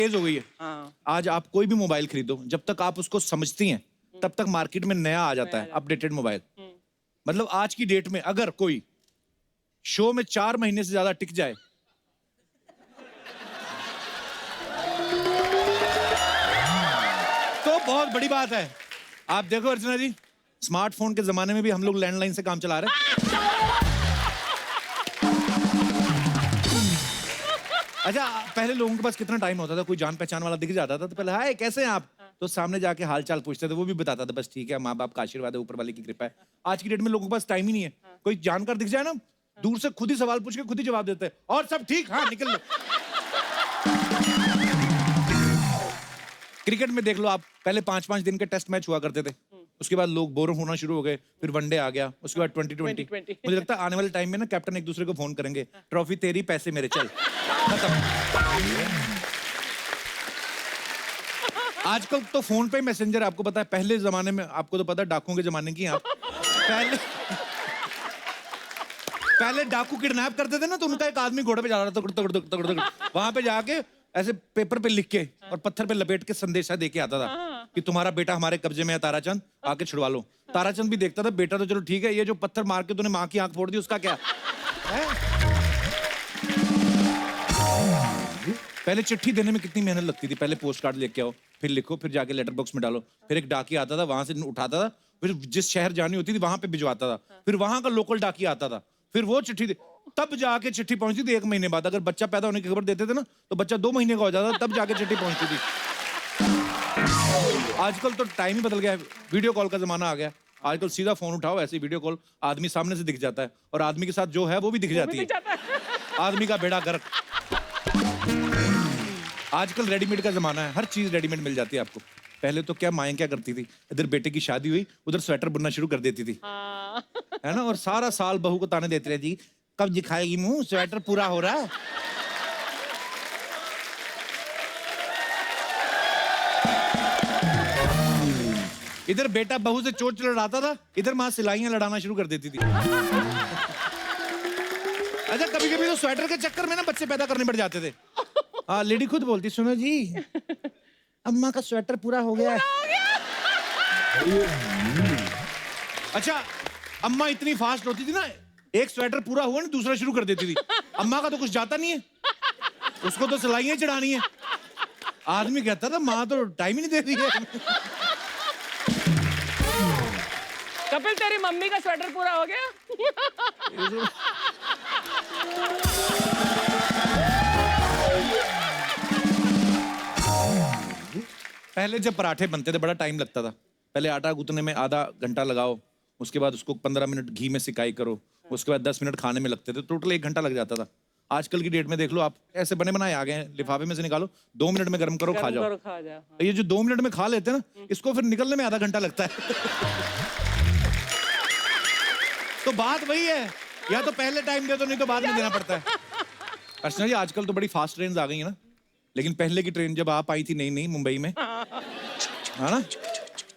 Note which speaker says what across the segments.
Speaker 1: तेज हो गई है। आज आप कोई भी मोबाइल खरीदो, जब तक आप उसको समझती हैं तब तक मार्केट में नया आ जाता है अपडेटेड मोबाइल। मतलब आज की डेट में अगर कोई शो में 4 महीने से ज्यादा टिक जाए तो बहुत बड़ी बात है। आप देखो अर्चना जी, स्मार्टफोन के जमाने में भी हम लोग लैंडलाइन से काम चला रहे हैं। अच्छा, पहले लोगों के पास कितना टाइम होता था, कोई जान पहचान वाला दिख जाता था तो पहले हाय कैसे हैं आप, तो सामने जाके हाल चाल पूछते थे, वो भी बताता था बस ठीक है, माँ बाप का आशीर्वाद है, ऊपर वाले की कृपा है। आज की डेट में लोगों के पास टाइम ही नहीं है। कोई जानकार दिख जाए ना, दूर से खुद ही सवाल पूछ के खुद ही जवाब देते हैं, और सब ठीक, हाँ निकल लो। क्रिकेट में देख लो आप, पहले 5-5 दिन के टेस्ट मैच हुआ करते थे, उसके बाद लोग बोर होना शुरू हो गए, फिर वनडे आ गया, उसके बाद 2020। मुझे लगता है आने वाले टाइम में ना कैप्टन एक दूसरे को फोन करेंगे, ट्रॉफी तेरी पैसे मेरे, चल खत्म। आजकल तो फोन पे मैसेंजर, आपको पता है पहले जमाने में, आपको तो पता है डाकुओं के जमाने की आप, पहले डाकू किडनैप करते थे ना, तो उनका एक आदमी घोड़े पे जा रहा था, वहां पे जाके ऐसे पेपर पे लिख के और पत्थर पे लपेट के संदेशा देके आता था कि तुम्हारा बेटा हमारे कब्जे में है ताराचंद, आके छुड़वा लो। ताराचंद भी देखता था, बेटा तो चलो ठीक है, ये जो पत्थर मार के तूने माँ की आंख फोड़ दी उसका क्या है? पहले चिट्ठी देने में कितनी मेहनत लगती थी, पहले पोस्ट कार्ड लेके आओ, फिर लिखो, फिर जाके लेटर बॉक्स में डालो, फिर एक डाकिया आता था, वहां से उठाता था, फिर जिस शहर जानी होती थी वहां पे भिजवाता था, फिर वहां का लोकल डाकिया आता था, फिर वो चिट्ठी तब जाके चिट्ठी पहुंचती थी 1 महीने बाद। अगर बच्चा पैदा होने की खबर देते थे ना, तो बच्चा 2 महीने का हो जाता, तब जाके चिट्ठी पहुंचती थी। आजकल तो टाइम ही बदल गया है, वीडियो कॉल का जमाना आ गया। आजकल सीधा फोन उठाओ, ऐसे वीडियो कॉल, आदमी सामने से दिख जाता है, और आदमी के साथ जो है वो भी दिख जाती है, आदमी का बेड़ा गर्क। आजकल रेडीमेड का जमाना है, हर चीज रेडीमेड मिल जाती है आपको। पहले तो क्या माएं क्या करती थी, इधर बेटे की शादी हुई, उधर स्वेटर बुनना शुरू कर देती थी, है ना, और सारा साल बहू को ताने देती रहती, कब दिखाएगी मुंह, स्वेटर पूरा हो रहा है। इधर बेटा बहू से चोट लड़ाता था, इधर माँ सिलाइयां लड़ाना शुरू कर देती थी। अच्छा, कभी कभी तो स्वेटर के चक्कर में ना बच्चे पैदा करने पड़ जाते थे। हाँ, लेडी खुद बोलती, सुनो जी अम्मा का स्वेटर पूरा हो गया है। अच्छा, अम्मा इतनी फास्ट होती थी ना, एक स्वेटर पूरा हुआ ना दूसरा शुरू कर देती थी। अम्मा का तो कुछ जाता नहीं है, उसको तो सिलाइयां चढ़ानी है। आदमी कहता था माँ तो टाइम ही नहीं दे रही है।
Speaker 2: कपिल, तेरी मम्मी का स्वेटर पूरा हो गया?
Speaker 1: पहले जब पराठे बनते थे बड़ा टाइम लगता था। पहले आटा गूंथने में आधा घंटा लगाओ, उसके बाद उसको 15 मिनट घी में सिकाई करो, उसके बाद 10 मिनट खाने में लगते थे, टोटल 1 घंटा लग जाता था। आजकल की डेट में देख लो आप, ऐसे बने बनाए आ गए हैं, लिफाफे में से निकालो, 2 मिनट में गर्म करो, खा जाओ। ये जो 2 मिनट में खा लेते हैं ना, इसको फिर निकलने में आधा घंटा लगता है। तो बात वही है, या तो पहले टाइम दे दो, नहीं तो बाद में देना पड़ता है। अर्चना जी, आजकल तो बड़ी फास्ट ट्रेन आ गई है ना, लेकिन पहले की ट्रेन जब आप आई थी नई मुंबई में, है ना,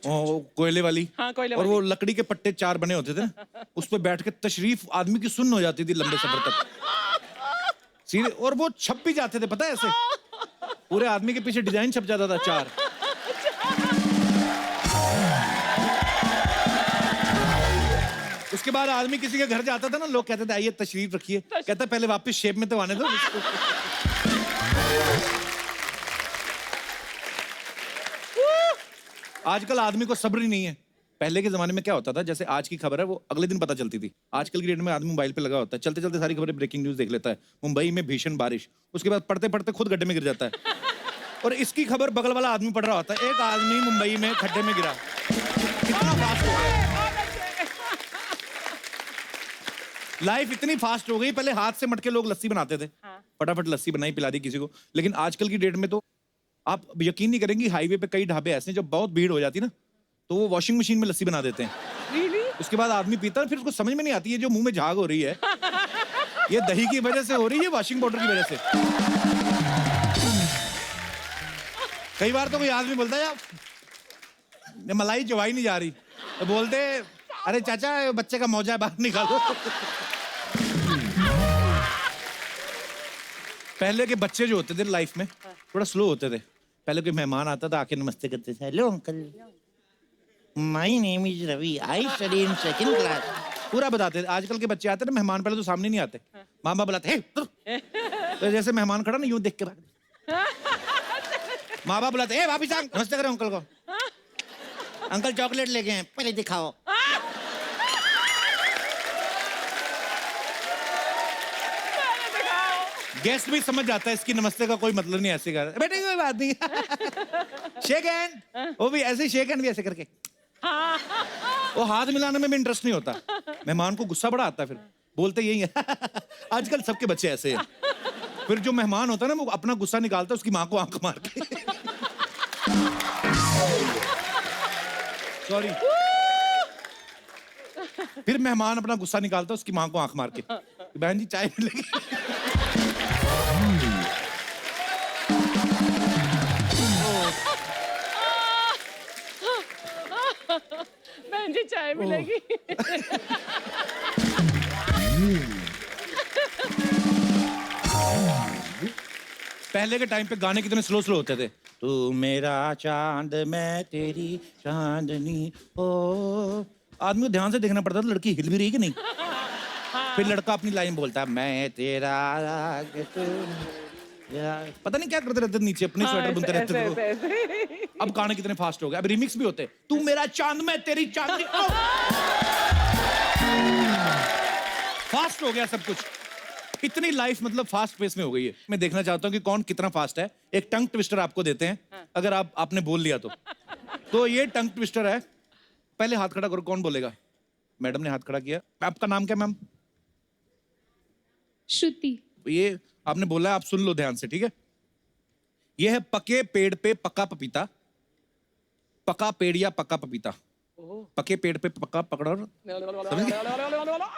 Speaker 1: कोयले वाली,
Speaker 2: हाँ, कोयले
Speaker 1: और
Speaker 2: वाली।
Speaker 1: वो लकड़ी के पट्टे 4 बने होते थे ना, उस पर बैठ के तशरीफ आदमी की सुन्न हो जाती थी लंबे सफर तक सीधे, और वो छप भी जाते थे, पता है, ऐसे पूरे आदमी के पीछे डिजाइन छप जाता था 4। उसके बाद आदमी किसी के घर जाता था ना, लोग कहते थे आइए तशरीफ रखिए, कहता पहले वापस शेप में तो आने दो। आजकल आदमी को सब्र ही नहीं है। पहले के जमाने में क्या होता था, जैसे आज की खबर है वो अगले दिन पता चलती थी। आजकल की डेट में आदमी मोबाइल पे लगा होता है, चलते चलते सारी खबरें, ब्रेकिंग न्यूज देख लेता है, मुंबई में भीषण बारिश, उसके बाद पढ़ते पढ़ते खुद गड्ढे में गिर जाता है, और इसकी खबर बगल वाला आदमी पढ़ रहा होता है, एक आदमी मुंबई में खड्डे में गिरा। कितना फास्ट हो गया, लाइफ इतनी फास्ट हो गई। पहले हाथ से मटके लोग लस्सी बनाते थे, फटाफट लस्सी बनाई पिला दी किसी को, लेकिन आजकल की डेट में तो आप यकीन नहीं करेंगे, हाईवे पे कई ढाबे ऐसे हैं जब बहुत भीड़ हो जाती है ना, तो वो वॉशिंग मशीन में लस्सी बना देते हैं।
Speaker 2: Really?
Speaker 1: उसके बाद आदमी पीता है, फिर उसको समझ में नहीं आती है जो मुंह में झाग हो रही है, ये दही की वजह से हो रही है, वॉशिंग पाउडर की वजह से। कई बार तो कोई आदमी बोलता है यार मलाई चबाई नहीं जा रही, तो बोलते अरे चाचा बच्चे का मौजा बाहर निकालो। पहले के बच्चे जो होते थे लाइफ में, थोड़ा स्लो होते थे। पहले कोई मेहमान आता था, आके नमस्ते करते थे, hello uncle, my name is Ravi, I study in second class, पूरा बताते थे। आजकल के बच्चे आते हैं ना, मेहमान पहले तो सामने नहीं आते, माँ बाप बुलाते, "हे, तो जैसे मेहमान खड़ा ना, यूं देख के भागते। माँ बाप बुलाते, ए वापिस आ, नमस्ते करो अंकल को, अंकल चॉकलेट लेके हैं, पहले दिखाओ। गेस्ट भी समझ जाता है इसकी नमस्ते का कोई मतलब नहीं, ऐसे कर बेटे कोई बात नहीं। शेक हैंड, वो भी ऐसे शेक हैंड भी ऐसे करके, वो हाथ मिलाने में भी इंटरेस्ट नहीं होता। मेहमान को गुस्सा बड़ा आता है, फिर बोलते यही है। आजकल सबके बच्चे ऐसे हैं। फिर जो मेहमान होता है ना, वो अपना गुस्सा निकालता है उसकी माँ को आंख मार के। सॉरी। फिर मेहमान अपना गुस्सा निकालता है उसकी माँ को आंख मार के, बहन जी चाय मिलेगी।
Speaker 2: बहन जी चाय मिलेगी।
Speaker 1: पहले के टाइम पे गाने कितने स्लो स्लो होते थे। तू मेरा चांद मैं तेरी चांदनी ओ, आदमी को ध्यान से देखना पड़ता था लड़की हिल भी रही कि नहीं। फिर लड़का अपनी लाइन बोलता है, मैं तेरा राग तू यार। पता नहीं क्या करते रहते थे, नीचे अपनी स्वेटर बुनते रहते थे। अब गाने कितने फास्ट हो गए, अब रिमिक्स भी होते, तू मेरा चांद मैं तेरी चांदनी ओ। फास्ट हो गया सब कुछ, इतनी लाइफ मतलब फास्ट पेस में हो गई है। मैं देखना चाहता हूँ कि कौन कितना फास्ट है। एक टंग ट्विस्टर आपको देते हैं, अगर आपने बोल लिया तो ये टंग ट्विस्टर है। पहले हाथ खड़ा करो, कौन बोलेगा? मैडम ने हाथ खड़ा किया। आपका नाम क्या मैम?
Speaker 3: श्रुति।
Speaker 1: ये आपने बोला है, आप सुन लो ध्यान से, ठीक है? ये है पके पेड़ पे पका पपीता, पका पेड़ या पका पपीता। पके पेड़ पे पका पकड़ो,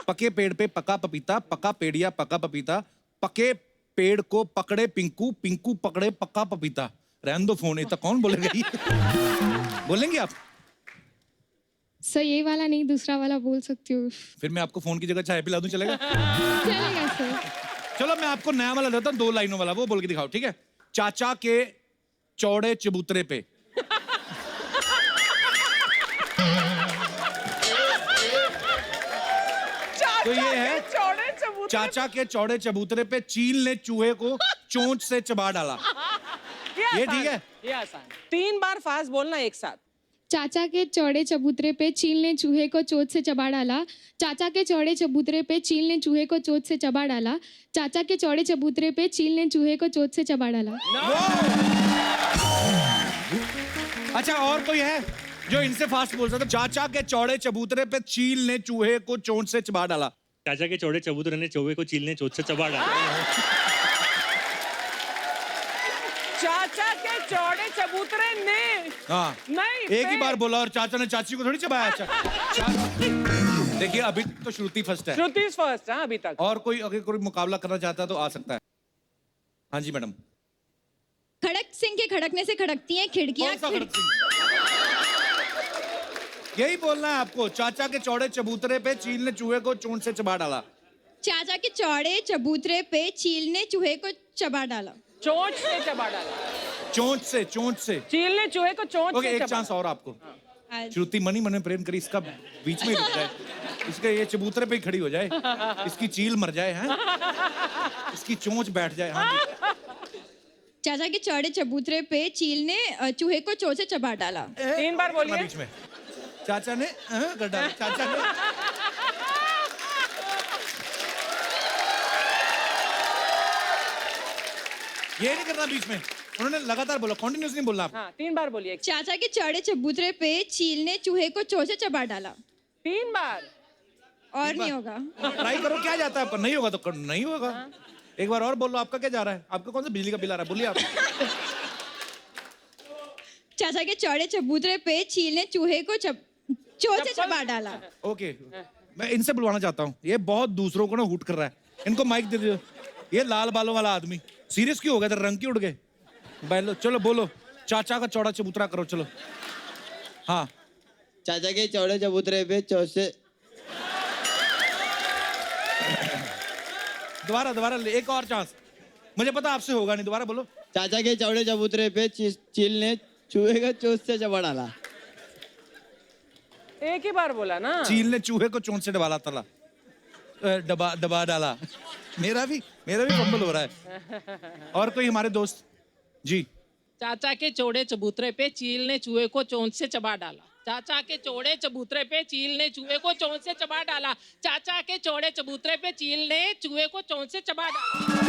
Speaker 1: पके पेड़ पे पका पपीता, पका पेड़ या पका पपीता, पके पेड़ को पकड़े पिंकू, पिंकू पकड़े पका पपीता। रहने दो फोन, इतना कौन बोलेगा ये? बोलेंगे आप?
Speaker 3: सर ये वाला नहीं, दूसरा वाला बोल सकती हूँ।
Speaker 1: फिर मैं आपको फोन की जगह चाय पिला दूं, चलेगा?
Speaker 3: चलेगा सर।
Speaker 1: चलो मैं आपको नया वाला देता हूं, 2 लाइनों वाला, वो बोल के दिखाओ, ठीक है? चाचा के चौड़े चबूतरे पे। तो ये है,
Speaker 2: चौड़े चबूतरे।
Speaker 1: चाचा के चौड़े चबूतरे पे चील ने चूहे को चोंच से चबा डाला। ये ठीक है?
Speaker 2: ये आसान। 3 बार फास्ट बोलना एक साथ।
Speaker 3: चाचा के चौड़े चबूतरे पे चील ने चूहे को चोंच से चबा डाला। चाचा के चौड़े चबूतरे पे चील ने चूहे को चोंच से चबा डाला। चाचा के चौड़े चबूतरे पे चील ने चूहे को चोंच से चबा डाला।
Speaker 1: अच्छा, और कोई है जो इनसे फास्ट बोल सकता? चाचा के चौड़े चबूतरे पे चील ने चूहे को चोंच से चबा डाला।
Speaker 4: चाचा के चौड़े चबूतरे ने चौहे को चील ने चोंच से चबा डाला।
Speaker 2: चाचा के चौड़े चबूतरे ने।
Speaker 1: हाँ,
Speaker 2: नहीं,
Speaker 1: एक ही बार बोला और चाचा ने चाची को थोड़ी चबाया। देखिए अभी तो श्रुति फर्स्ट है।
Speaker 2: श्रुति फर्स्ट है अभी तक।
Speaker 1: और कोई अगर कोई मुकाबला करना चाहता है तो आ सकता है। हाँ जी मैडम।
Speaker 5: खड़क सिंह के खड़कने से खड़कती हैं खिड़कियां।
Speaker 1: कौन सा खड़क सिंह? यही बोलना है आपको। चाचा के चौड़े चबूतरे पे चील ने चूहे को चोंच से चबा डाला।
Speaker 5: चाचा के चौड़े चबूतरे पे चील ने चूहे को चबा डाला।
Speaker 2: चोंच से चबा डाला।
Speaker 1: चोंच से, चोंच से।
Speaker 2: चील ने चूहे को चोंच
Speaker 1: ओके,
Speaker 2: से
Speaker 1: एक
Speaker 2: चबा।
Speaker 1: चांस और आपको।
Speaker 5: आज
Speaker 1: श्रुति मनी मन में प्रेम करी, इसका बीच में ही रुक जाए, इसके ये चबूतरे पे ही खड़ी हो जाए, इसकी चील मर जाए, हैं? इसकी चोंच बैठ जाए। हाँ जी।
Speaker 5: चाचा के चौड़े चबूतरे पे चील ने चूहे को चोंच से चबा डाला।
Speaker 2: 3 बार बोलिए।
Speaker 1: बीच में चाचा ने कर डाला। चाचा ने ये नहीं करना बीच में, उन्होंने लगातार बोला, कॉन्टिन्यूस नहीं बोलना।
Speaker 2: हाँ, 3 बार बोलिए।
Speaker 5: चाचा के चौड़े चबूतरे पे चील ने चूहे को चोंच से चबा डाला।
Speaker 2: 3 बार।
Speaker 5: और नहीं होगा।
Speaker 1: ट्राई करो, क्या जाता है, पर नहीं होगा तो नहीं होगा। एक बार और बोलो, आपका क्या जा रहा है? आपका कौन सा बिजली का बिल आ रहा है? बोलिए आप।
Speaker 5: चाचा के चौड़े चबूतरे पे चील ने चूहे को चोंच से चबा डाला।
Speaker 1: ओके, मैं इनसे बुलवाना चाहता हूँ, ये बहुत दूसरों को ना हुट कर रहा है, इनको माइक दे दो। ये लाल बालों वाला आदमी सीरियस क्यों हो गया? रंग क्यों उड़ गए? बैलो, चलो बोलो, चाचा का चौड़ा चबूतरा करो, चलो। हाँ,
Speaker 6: चाचा के चौड़े चबूतरे पे चोंच से।
Speaker 1: दोबारा दोबारा, एक और चांस। मुझे पता आपसे होगा नहीं, दोबारा बोलो।
Speaker 6: चाचा के चौड़े चबूतरे पे चील ने चूहे को चोंच से चबा डाला।
Speaker 2: एक ही बार बोला ना।
Speaker 1: चील ने चूहे को चोंच से डबाला तला दबा दबा डाला। मेरा भी फंबल हो रहा है। और कोई हमारे दोस्त जी।
Speaker 7: चाचा के चौड़े चबूतरे पे चील ने चूहे को चोंच से चबा डाला। चाचा के चौड़े चबूतरे पे चील ने चूहे को चोंच से चबा डाला। चाचा के चौड़े चबूतरे पे चील ने चूहे को चोंच से चबा डाला।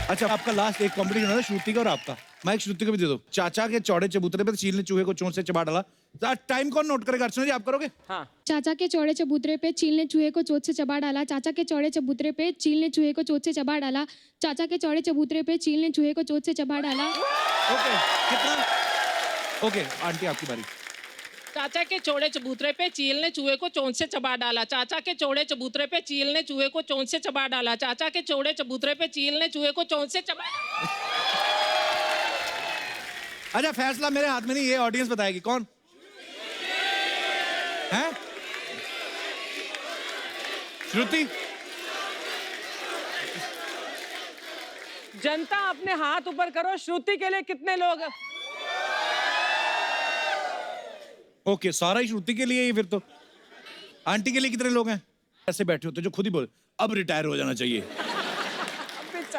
Speaker 1: अच्छा, आपका लास्ट एक कॉम्पिटिशन है श्रुति का और आपका। माइक श्रुति को भी दे दो। चाचा के चौड़े चबूतरे पे चील ने चूहे को चोंच से चबा डाला। टाइम कौन नोट करेगा? अर्चना जी आप करोगे?
Speaker 2: हाँ।
Speaker 3: चाचा के चौड़े चबूतरे पे चील ने चूहे को चोट से चबा डाला। चाचा के चौड़े चबूतरे पे चील ने चूहे को चोट से चबा डाला। चाचा के चौड़े चबूतरे पे चील ने चूहे को चोट से चबा डाला।
Speaker 1: ओके, कितना? ओके, आंटी आपकी बारी।
Speaker 7: चाचा के चौड़े चबूतरे पे चील ने चूहे को चोंच से चबा डाला। चाचा के चौड़े चबूतरे पे चील ने चूहे को चोंच से चबा डाला। चाचा के चौड़े चबूतरे पे चील ने चूहे को चोंच से चबा डाला।
Speaker 1: अच्छा, फैसला मेरे हाथ में नहीं, ये ऑडियंस बताएगी। कौन है? श्रुति।
Speaker 2: जनता अपने हाथ ऊपर करो। श्रुति के लिए कितने लोग?
Speaker 1: ओके, सारा ही श्रुति के लिए ही फिर तो। आंटी के लिए कितने लोग हैं? ऐसे बैठे होते जो खुद ही बोले अब रिटायर हो जाना चाहिए,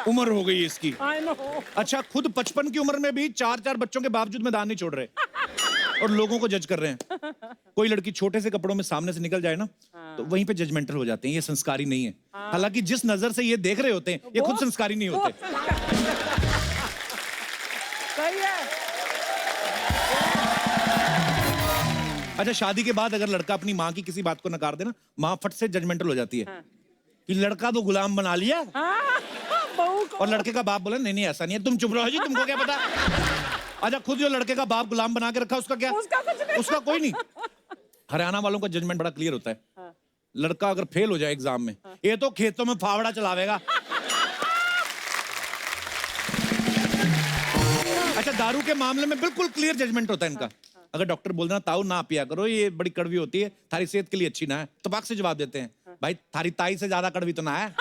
Speaker 1: उम्र हो गई है इसकी।
Speaker 2: I know।
Speaker 1: अच्छा, खुद 55 की उम्र में भी 4 बच्चों के बावजूद मैदान नहीं छोड़ रहे और लोगों को जज कर रहे हैं। कोई लड़की छोटे से कपड़ों में सामने से निकल जाए ना, तो वहीं पे जजमेंटल हो जाते हैं, ये संस्कारी नहीं है। हालांकि जिस नजर से ये देख रहे होते हैं, ये खुद संस्कारी नहीं होते।
Speaker 2: सही है।
Speaker 1: अच्छा, शादी के बाद अगर लड़का अपनी माँ की किसी बात को नकार दे ना, माँ फट से जजमेंटल हो जाती है कि लड़का तो गुलाम बना लिया।
Speaker 2: बहू को।
Speaker 1: और लड़के का बाप बोला नहीं नहीं ऐसा नहीं है, तुम चुप रहो जी, तुमको क्या पता। अच्छा, खुद जो लड़के का बाप गुलाम बना के रखा, उसका क्या?
Speaker 2: उसका कुछ नहीं।
Speaker 1: उसका कोई नहीं। हरियाणा वालों का जजमेंट बड़ा क्लियर होता है। लड़का अगर फेल हो जाए एग्जाम में, ये तो खेतों में फावड़ा चलावेगा। अच्छा, दारू के मामले में बिल्कुल क्लियर जजमेंट होता है इनका। अगर डॉक्टर बोल देना ताऊ ना पिया करो, ये बड़ी कड़वी होती है, थारी सेहत के लिए अच्छी ना है, तबाक से जवाब देते हैं भाई थारी ताई से ज्यादा कड़वी तो ना है।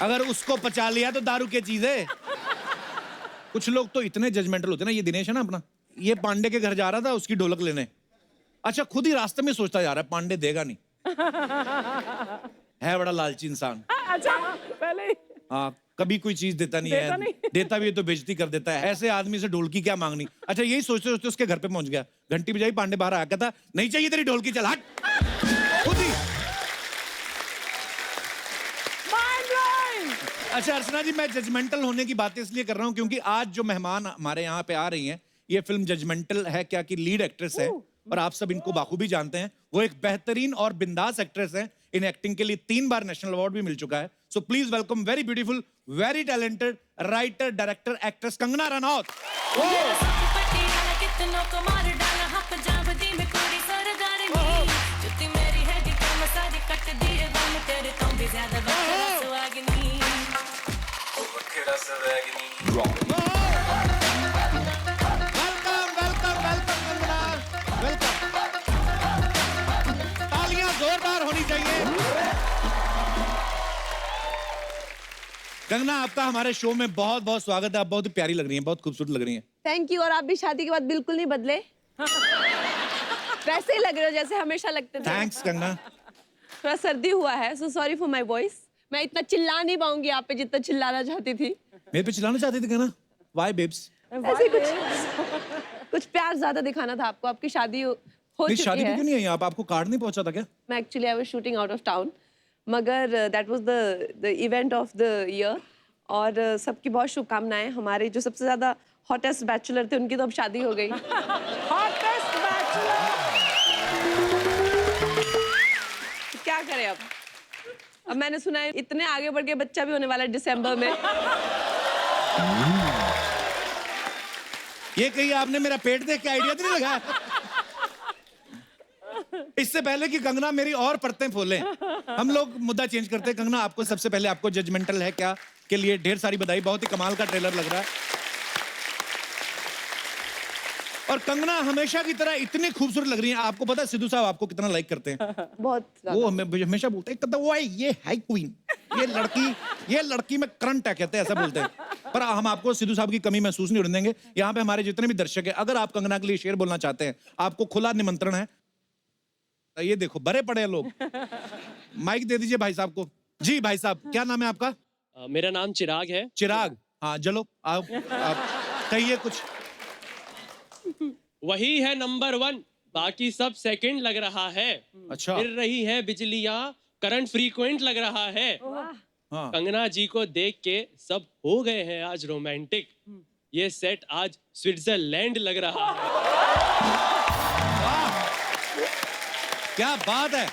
Speaker 1: अगर उसको पचा लिया तो दारू की चीज है। कुछ लोग तो इतने जजमेंटल होते हैं ना। ये दिनेश है ना अपना, ये पांडे के घर जा रहा था उसकी ढोलक लेने। अच्छा, खुद ही रास्ते में सोचता जा रहा है पांडे देगा नहीं। है बड़ा लालची इंसान।
Speaker 2: अच्छा, पहले ही।
Speaker 1: हाँ, कभी कोई चीज देता नहीं है, देता भी है तो बेइज्जती कर देता है। ऐसे आदमी से ढोलकी क्या मांगनी। अच्छा, यही सोचते सोचते उसके घर पे पहुंच गया, घंटी बजाई, पांडे बाहर आया, कहता नहीं चाहिए तेरी ढोलकी, चल हट। खुद ही। अच्छा अर्चना जी, मैं जजमेंटल होने की बातें इसलिए कर रहा हूं क्योंकि आज जो मेहमान हमारे यहाँ पे आ रही हैं, ये फिल्म जजमेंटल है क्या की लीड एक्ट्रेस है और आप सब इनको बाखूबी जानते हैं। वो एक बेहतरीन और बिंदास एक्ट्रेस है। इन एक्टिंग के लिए 3 बार नेशनल अवार्ड भी मिल चुका है। So please welcome very beautiful, very talented writer, director, actress Kangana Ranaut. तालियां जोरदार होनी चाहिए। कंगना, आपका हमारे शो में बहुत बहुत स्वागत है। आप बहुत प्यारी लग रही हैं, बहुत खूबसूरत लग रही हैं।
Speaker 8: Thank you. और आप भी शादी के बाद बिल्कुल नहीं बदले। वैसे ही लग रहे हो जैसे हमेशा लगते थे।
Speaker 1: थैंक्स कंगना।
Speaker 8: थोड़ा सर्दी हुआ है, so sorry for my voice. मैं इतना चिल्ला नहीं पाऊंगी आप पे जितना चिल्लाना चाहती थी।
Speaker 1: मेरे पे चिल्लाना चाहती थी कंगना? Why babes?
Speaker 8: ऐसे कुछ प्यार ज्यादा दिखाना था आपको। आपकी शादी हो चुकी
Speaker 1: शादी
Speaker 8: है।
Speaker 1: क्यों नहीं आई आप? आपको कार्ड नहीं पहुंचा था क्या?
Speaker 8: मैं actually I was shooting out of town, मगर that was the event of the year. और सबकी बहुत शुभकामनाएं। हमारे जो सबसे ज्यादा हॉटेस्ट बैचलर थे उनकी तो अब शादी हो गई।
Speaker 2: Hottest bachelor.
Speaker 8: क्या करें अब मैंने सुना है इतने आगे बढ़ के बच्चा भी होने वाला है दिसंबर में।
Speaker 1: ये कहीं आपने मेरा पेट देख के आइडिया तो नहीं लगाया? इससे पहले कि कंगना मेरी और परतें खोले, हम लोग मुद्दा चेंज करते हैं। कंगना, आपको सबसे पहले आपको जजमेंटल है क्या के लिए ढेर सारी बधाई। बहुत ही कमाल का ट्रेलर लग रहा है। और कंगना हमेशा की तरह इतनी खूबसूरत लग रही है। आपको पता है सिद्धू साहब आपको कितना लाइक करते हैं?
Speaker 8: बहुत
Speaker 1: वो हमेशा बोलते हैं वो ये है क्वीन। ये लड़की में करंट है, कहते हैं, ऐसा बोलते हैं। पर हम आपको सिद्धू साहब की कमी महसूस नहीं होने देंगे। यहाँ पे हमारे जितने भी दर्शक हैं, अगर आप कंगना के लिए शेर बोलना चाहते हैं, आपको खुला निमंत्रण है। ये देखो बड़े पड़े हैं लोग। माइक दे दीजिए भाई साहब को। जी भाई साहब, क्या नाम है आपका?
Speaker 9: मेरा नाम चिराग है।
Speaker 1: चिराग, हाँ चलो आप कहिए कुछ।
Speaker 9: वही है नंबर 1, बाकी सब सेकंड लग रहा है।
Speaker 1: अच्छा।
Speaker 9: गिर रही है बिजलियां, करंट फ्रीक्वेंट लग रहा है।
Speaker 1: हाँ।
Speaker 9: कंगना जी को देख के सब हो गए हैं आज रोमांटिक। ये सेट आज स्विट्जरलैंड लग रहा है।
Speaker 1: क्या बात है।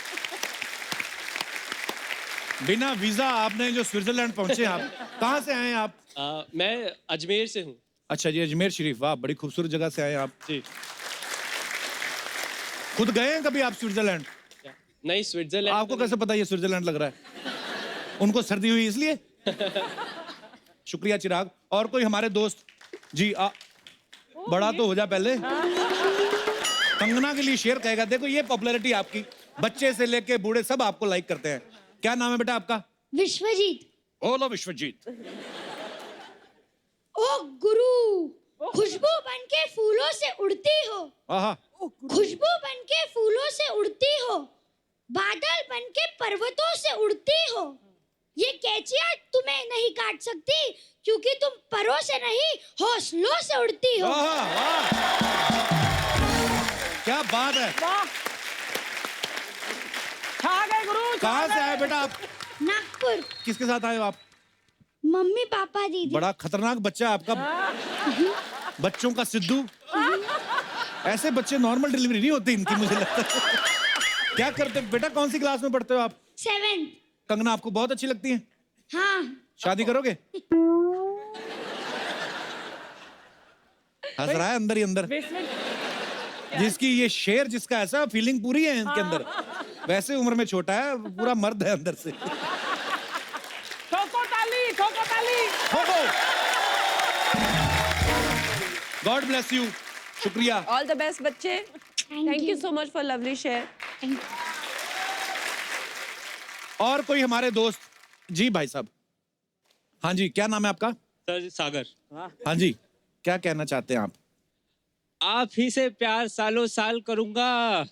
Speaker 1: बिना वीजा आपने जो स्विट्जरलैंड पहुंचे। आप कहाँ से आए हैं आप?
Speaker 9: मैं अजमेर से हूँ।
Speaker 1: अच्छा जी, अजमेर शरीफ, वाह, बड़ी खूबसूरत जगह से आए हैं आप।
Speaker 9: जी।
Speaker 1: खुद गए हैं कभी आप स्विट्जरलैंड?
Speaker 9: नहीं, स्विट्जरलैंड
Speaker 1: आपको कैसे पता ये स्विट्जरलैंड लग रहा है? उनको सर्दी हुई इसलिए? शुक्रिया चिराग। और कोई हमारे दोस्त? जी बड़ा तो हो जा पहले। कंगना के लिए शेर कहेगा। देखो ये पॉपुलैरिटी आपकी, बच्चे से लेके बूढ़े सब आपको लाइक करते हैं। क्या नाम है बेटा आपका?
Speaker 3: विश्वजीत।
Speaker 1: बोलो विश्वजीत।
Speaker 3: ओ गुरु, खुशबू बनके फूलों से उड़ती हो,
Speaker 1: आहा,
Speaker 3: खुशबू बनके फूलों से उड़ती हो, बादल बनके पर्वतों से उड़ती हो। ये कैचियां तुम्हें नहीं काट सकती क्योंकि तुम परों से नहीं हौसलों से उड़ती हो।
Speaker 1: वाह, वाह। क्या बात है।
Speaker 2: वाह, छा गए गुरु।
Speaker 1: कहाँ से आए बेटा आप?
Speaker 3: नागपुर।
Speaker 1: किसके साथ आए हो आप?
Speaker 3: मम्मी पापा दीदी।
Speaker 1: बड़ा खतरनाक बच्चा है आपका। बच्चों का सिद्धू। ऐसे बच्चे नॉर्मल डिलीवरी नहीं होती इनकी, मुझे लगता है। क्या करते बेटा, कौन सी क्लास में पढ़ते हो आप?
Speaker 3: 7th।
Speaker 1: कंगना आपको बहुत अच्छी लगती है?
Speaker 3: हाँ।
Speaker 1: शादी करोगे? हंस रहा है अंदर ही अंदर। जिसकी ये शेर, जिसका ऐसा फीलिंग पूरी है इनके अंदर, वैसे उम्र में छोटा है, पूरा मर्द है अंदर से।
Speaker 2: ठोको ताली, ठोको ताली।
Speaker 1: God bless you. शुक्रिया।
Speaker 8: ऑल द बेस्ट बच्चे। Thank you so much for lovely share.
Speaker 1: और कोई हमारे दोस्त? जी भाई साहब। हाँ जी, क्या नाम है आपका?
Speaker 4: सर सागर।
Speaker 1: हाँ जी, क्या कहना चाहते हैं आप?
Speaker 10: आप ही से प्यार सालों साल करूंगा,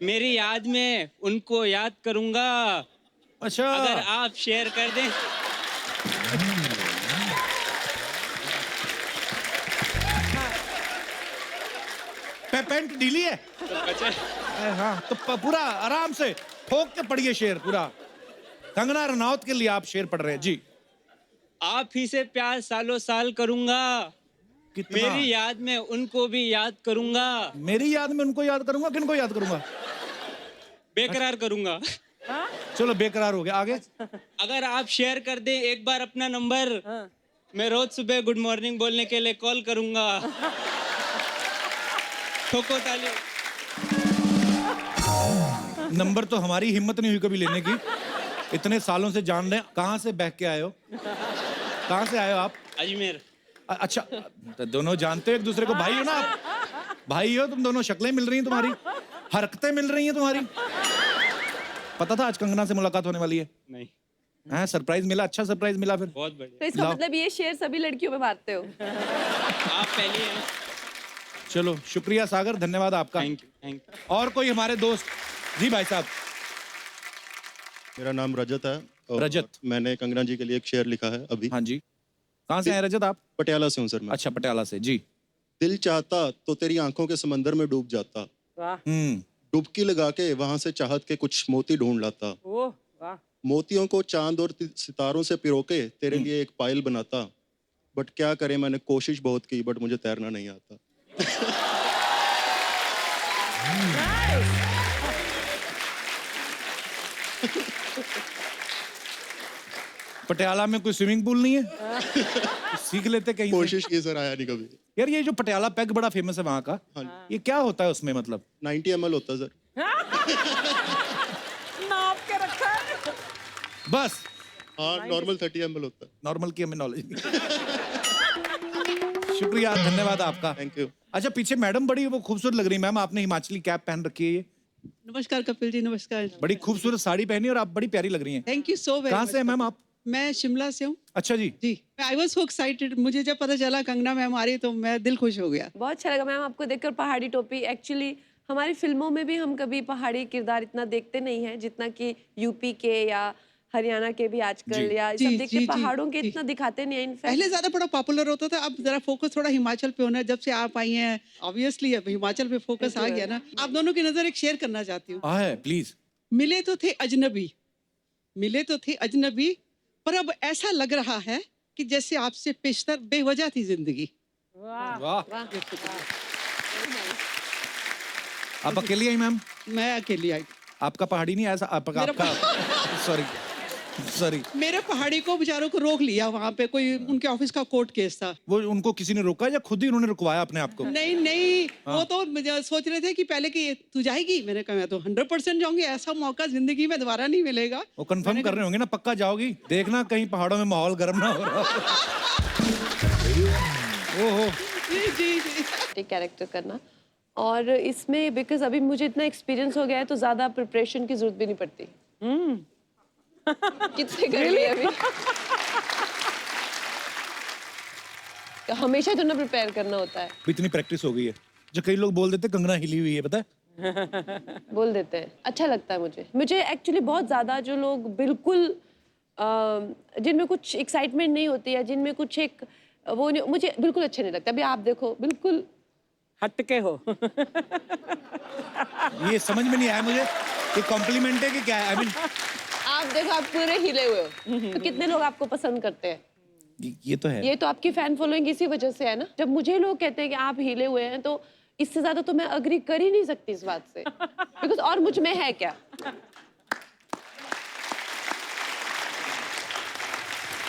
Speaker 10: मेरी याद में उनको याद करूंगा।
Speaker 1: अच्छा।
Speaker 10: अगर आप शेयर कर दें।
Speaker 1: पेंट ढीली है? हाँ, तो पूरा आराम से ठोक के पढ़िए शेर पूरा। कंगना रनौत के लिए आप शेर पढ़ रहे हैं जी।
Speaker 10: आप ही से प्यार सालों साल करूंगा,
Speaker 1: कितना?
Speaker 10: मेरी याद में उनको भी याद करूंगा।
Speaker 1: मेरी याद में उनको याद करूंगा, किनको याद करूंगा?
Speaker 10: बेकरार करूंगा।
Speaker 1: चलो बेकरार हो गया, आगे।
Speaker 10: अगर आप शेयर कर दें एक बार अपना नंबर, मैं रोज सुबह गुड मॉर्निंग बोलने के लिए कॉल करूंगा। ठोको ताली।
Speaker 1: नंबर तो हमारी हिम्मत नहीं हुई कभी लेने की। इतने सालों से जान रहे हैं। कहाँ से बह के आए हो? कहाँ से आए हो आप?
Speaker 10: अजमेर।
Speaker 1: अच्छा, तो दोनों जानते हो एक दूसरे को? भाई हो ना आप? भाई हो तुम दोनों, शक्लें मिल रही हैं तुम्हारी, हरकतें मिल रही हैं तुम्हारी। पता था आज कंगना से मुलाकात होने वाली है?
Speaker 10: नहीं।
Speaker 1: हाँ, सरप्राइज मिला, अच्छा सरप्राइज मिला फिर।
Speaker 10: बहुत बढ़िया।
Speaker 8: तो इसका मतलब ये शेयर सभी लड़कियों में बांटते हो?
Speaker 10: आप पहली हैं।
Speaker 1: चलो शुक्रिया सागर, धन्यवाद आपका।
Speaker 10: Thank you, thank you.
Speaker 1: और कोई हमारे दोस्त? जी भाई साहब।
Speaker 11: मेरा नाम रजत है और
Speaker 1: रजत।
Speaker 11: मैंने कंगना जी के लिए एक शेर लिखा है अभी।
Speaker 1: हाँ जी, कहाँ से आए रजत आप?
Speaker 11: पटियाला से हूँ सर मैं।
Speaker 1: अच्छा, पटियाला से जी।
Speaker 11: दिल चाहता तो तेरी आंखों के समंदर में डूब जाता,
Speaker 2: वाह।
Speaker 11: डुबकी लगा के वहां से चाहत के कुछ मोती ढूंढ लाता,
Speaker 2: ओह वाह।
Speaker 11: मोतियों को चांद और सितारों से पिरोके तेरे लिए एक पायल बनाता, बट क्या करे मैंने कोशिश बहुत की बट मुझे तैरना नहीं आता।
Speaker 1: पटियाला में कोई स्विमिंग पूल नहीं है? सीख लेते कहीं से।
Speaker 11: कोशिश की सर, आया नहीं कभी।
Speaker 1: यार ये जो पटियाला पैग बड़ा फेमस है वहाँ का,
Speaker 11: हाँ।
Speaker 1: ये क्या होता है उसमें? मतलब
Speaker 11: 90 ml होता है सर।
Speaker 2: नाप के रखा है।
Speaker 1: बस
Speaker 11: हाँ, नॉर्मल 30 ml होता है।
Speaker 1: नॉर्मल की हमें नॉलेज नहीं। शुक्रिया, धन्यवाद आपका।
Speaker 11: Thank you.
Speaker 1: अच्छा, पीछे मैडम बड़ी वो खूबसूरत लग रही है। मैम, आपने हिमाचली कैप पहन रखी है, ये
Speaker 12: नमस्कार कपिल जी, नमस्कार।
Speaker 1: बड़ी खूबसूरत साड़ी पहनी और आप बड़ी प्यारी लग रही हैं।
Speaker 12: थैंक यू सो वेरी
Speaker 1: कहाँ से हैं मैम आप?
Speaker 12: मैं शिमला से हूँ
Speaker 1: अच्छा जी।
Speaker 12: जी। आई वॉज सो एक्साइटेड, मुझे जब पता चला कंगना मैम आ रही तो मैं दिल खुश हो गया।
Speaker 8: बहुत अच्छा लगा मैम आपको देखकर पहाड़ी टोपी। एक्चुअली हमारी फिल्मों में भी हम कभी पहाड़ी किरदार इतना देखते नहीं हैं जितना कि यूपी के या हरियाणा के भी आजकल या
Speaker 12: जी,
Speaker 8: सब
Speaker 12: जी,
Speaker 8: देखते
Speaker 12: जी,
Speaker 8: पहाड़ों के
Speaker 12: जी।
Speaker 8: इतना दिखाते नहीं है इनफैक्ट।
Speaker 12: पहले ज्यादा बड़ा पॉपुलर होता था, अब जरा फोकस थोड़ा हिमाचल पे होना है। जब से आप आई हैं ऑब्वियसली अब हिमाचल पे फोकस आ गया ना। आप दोनों की नजर एक शेयर करना चाहती हूँ।
Speaker 1: हाँ है, प्लीज।
Speaker 12: मिले तो थे अजनबी, मिले तो थे अजनबी, पर अब ऐसा लग रहा है कि जैसे आपसे पेशतर बेवजह थी जिंदगी।
Speaker 1: वाह। आप अकेली आई मैम?
Speaker 12: मैं अकेली आई।
Speaker 1: आपका पहाड़ी नहीं ऐसा आपका सॉरी सॉरी।
Speaker 12: मेरे पहाड़ी को बेचारों को रोक लिया वहाँ पे, कोई उनके ऑफिस का कोर्ट केस था।
Speaker 1: वो उनको किसी ने रोका या खुद ही उन्होंने रुकवाया अपने आप को?
Speaker 12: नहीं नहीं, वो तो सोच रहे थे कि पहले कि तू जाएगी, मैंने कहा मैं तो 100% जाऊंगी, ऐसा मौका जिंदगी में दोबारा नहीं मिलेगा।
Speaker 1: वो कंफर्म कर रहे होंगे ना, पक्का जाओगी? देखना कहीं पहाड़ों में माहौल गर्म ना हो रहा। ओहो।
Speaker 12: जी जी जी।
Speaker 8: कैरेक्टर करना और इसमें बिकॉज अभी मुझे इतना एक्सपीरियंस हो गया है तो ज्यादा प्रिपरेशन की जरूरत भी नहीं पड़ती। कितने कर लिए अभी। तो हमेशा तो ना प्रिपेयर करना होता है।
Speaker 1: इतनी प्रैक्टिस हो गई है जो कई लोग बोल देते कंगना हिली हुई है, पता है?
Speaker 8: बोल देते हैं, अच्छा लगता है मुझे एक्चुअली बहुत ज्यादा जो लोग बिल्कुल जिनमें कुछ एक्साइटमेंट नहीं होती है, जिनमें कुछ एक वो नहीं, मुझे बिल्कुल अच्छे नहीं लगता। अभी आप देखो बिल्कुल
Speaker 2: हटके हो।
Speaker 1: ये समझ में नहीं आया मुझे, ये कॉम्प्लीमेंट है कि क्या है? आई मीन
Speaker 8: आप देखो आप पूरे हिले हुए हो तो कितने लोग आपको पसंद करते हैं।
Speaker 1: ये तो है।
Speaker 8: ये तो आपकी फैन फॉलोइंग इसी वजह से है ना। जब मुझे लोग कहते हैं कि आप हिले हुए हैं तो इससे ज्यादा तो मैं अग्री कर ही नहीं सकती इस बात से। बिकॉज और मुझ में है क्या।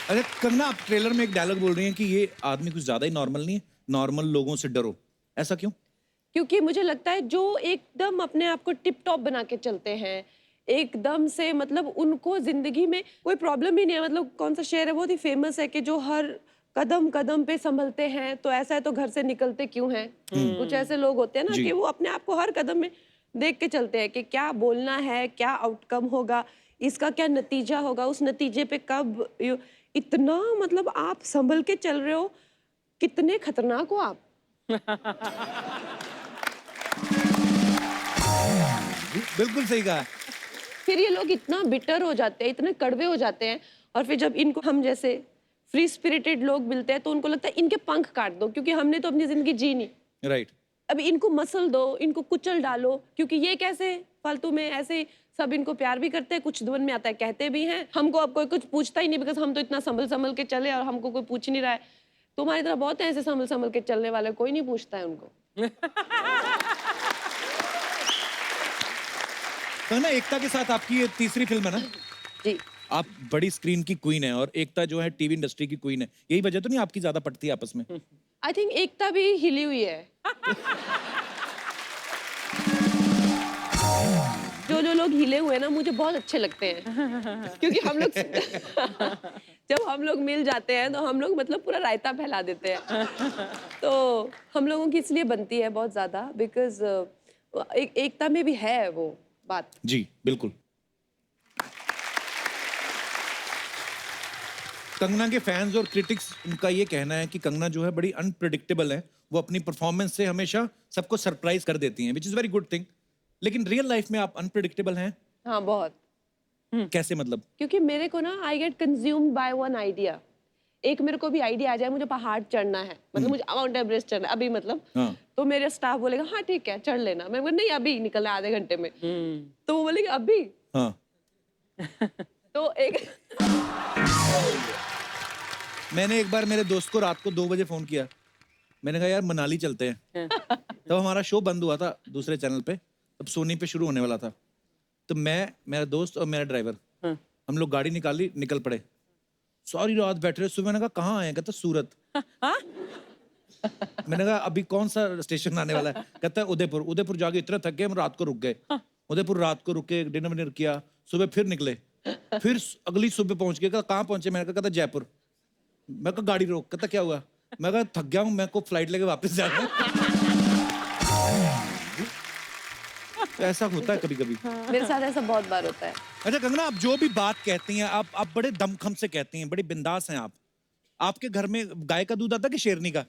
Speaker 1: अरे कंगना, आप ट्रेलर में एक डायलॉग बोल रही हैं कि ये आदमी कुछ ज्यादा ही नॉर्मल नहीं है, नॉर्मल लोगों से डरो, ऐसा क्यों?
Speaker 8: क्योंकि मुझे लगता है जो एकदम अपने आप को टिप टॉप बना के चलते हैं, एकदम से मतलब उनको जिंदगी में कोई प्रॉब्लम ही नहीं है। मतलब कौन सा शेर है बहुत ही फेमस है कि जो हर कदम कदम पे संभलते हैं तो ऐसा है तो घर से निकलते क्यों हैं। कुछ ऐसे लोग होते हैं ना कि वो अपने आप को हर कदम में देख के चलते हैं कि क्या बोलना है, क्या आउटकम होगा, इसका क्या नतीजा होगा, उस नतीजे पे कब इतना मतलब आप संभल के चल रहे हो, कितने खतरनाक हो आप।
Speaker 1: बिल्कुल सही कहा।
Speaker 8: फिर ये लोग इतना बिटर हो जाते हैं, इतने कड़वे हो जाते हैं और फिर जब इनको हम जैसे फ्री स्पिरिटेड लोग मिलते हैं तो उनको लगता है इनके पंख काट दो क्योंकि हमने तो अपनी जिंदगी जी नहीं।
Speaker 1: राइट।
Speaker 8: अभी इनको मसल दो, इनको कुचल डालो क्योंकि ये कैसे फालतू में ऐसे सब इनको प्यार भी करते हैं, कुछ मन में आता है कहते भी हैं। हमको अब कोई कुछ पूछता ही नहीं बिकॉज हम तो इतना संभल संभल के चले और हमको कोई पूछ नहीं रहा है। तुम्हारी तरह बहुत है ऐसे संभल संभल के चलने वाले, कोई नहीं पूछता है उनको।
Speaker 1: तो ना एकता के साथ आपकी ये तीसरी फिल्म है ना
Speaker 8: जी।
Speaker 1: आप बड़ी स्क्रीन की क्वीन है और एकता जो है टीवी इंडस्ट्री की क्वीन है, यही वजह तो नहीं आपकी ज्यादा पटती है आपस में?
Speaker 8: आई थिंक एकता भी हिली हुई है। जो लोग हिले हुए हैं ना मुझे बहुत अच्छे लगते हैं क्योंकि हम लोग जब हम लोग मिल जाते हैं तो हम लोग मतलब पूरा रायता फैला देते हैं। तो हम लोगों की इसलिए बनती है बहुत ज्यादा बिकॉज एकता में भी है वो बात।
Speaker 1: जी बिल्कुल। कंगना के फैंस और क्रिटिक्स उनका ये कहना है कि कंगना जो है बड़ी अनप्रेडिक्टेबल है, वो अपनी परफॉर्मेंस से हमेशा सबको सरप्राइज कर देती हैं, which is very good thing. लेकिन रियल लाइफ में आप अनप्रेडिक्टेबल हैं?
Speaker 8: हाँ बहुत।
Speaker 1: कैसे मतलब?
Speaker 8: क्योंकि मेरे को ना I get consumed by one idea. एक मेरे को भी आइडिया आ जाए मुझे पहाड़ चढ़ना है, मतलब मुझे माउंट एवरेस्ट चढ़ना है अभी मतलब
Speaker 1: हाँ।
Speaker 8: तो मेरे स्टाफ बोलेगा हाँ ठीक है चढ़ लेना। मैं बोला नहीं अभी निकलना है आधे घंटे में। तो वो बोलेगा अभी।
Speaker 1: हाँ।
Speaker 8: तो एक
Speaker 1: मैंने एक बार मेरे दोस्त को रात को 2 बजे फोन किया, मैंने कहा यार मनाली चलते हैं। तब हमारा शो बंद हुआ था दूसरे चैनल पे, तब सोनी पे शुरू होने वाला था। तो मैं, मेरा दोस्त और मेरा ड्राइवर हम लोग गाड़ी निकाली, निकल पड़े। सारी रात बैठ रहे। सुबह मैंने कहा कहाँ आए? कहता सूरत। मैंने कहा अभी कौन सा स्टेशन आने वाला है? कहता है उदयपुर। उदयपुर जाके इतना थक गए हम रात को रुक गए। उदयपुर रात को रुके, डिनर विनर किया, सुबह फिर निकले। फिर अगली सुबह पहुंच गए। कहाँ पहुंचे? मैंने कहा जयपुर। मैं कहा गाड़ी रोक। कहता क्या हुआ? मैं कहा थक गया हूँ, मैं को फ्लाइट लेके वापस जाना है। ऐसा होता है कभी कभी।
Speaker 8: मेरे साथ ऐसा बहुत बार होता है।
Speaker 1: अच्छा कंगना, आप जो भी बात कहती हैं आप बड़े दमखम से कहती हैं, बड़ी बिंदास हैं आप। आपके घर में गाय का दूध आता कि शेरनी का?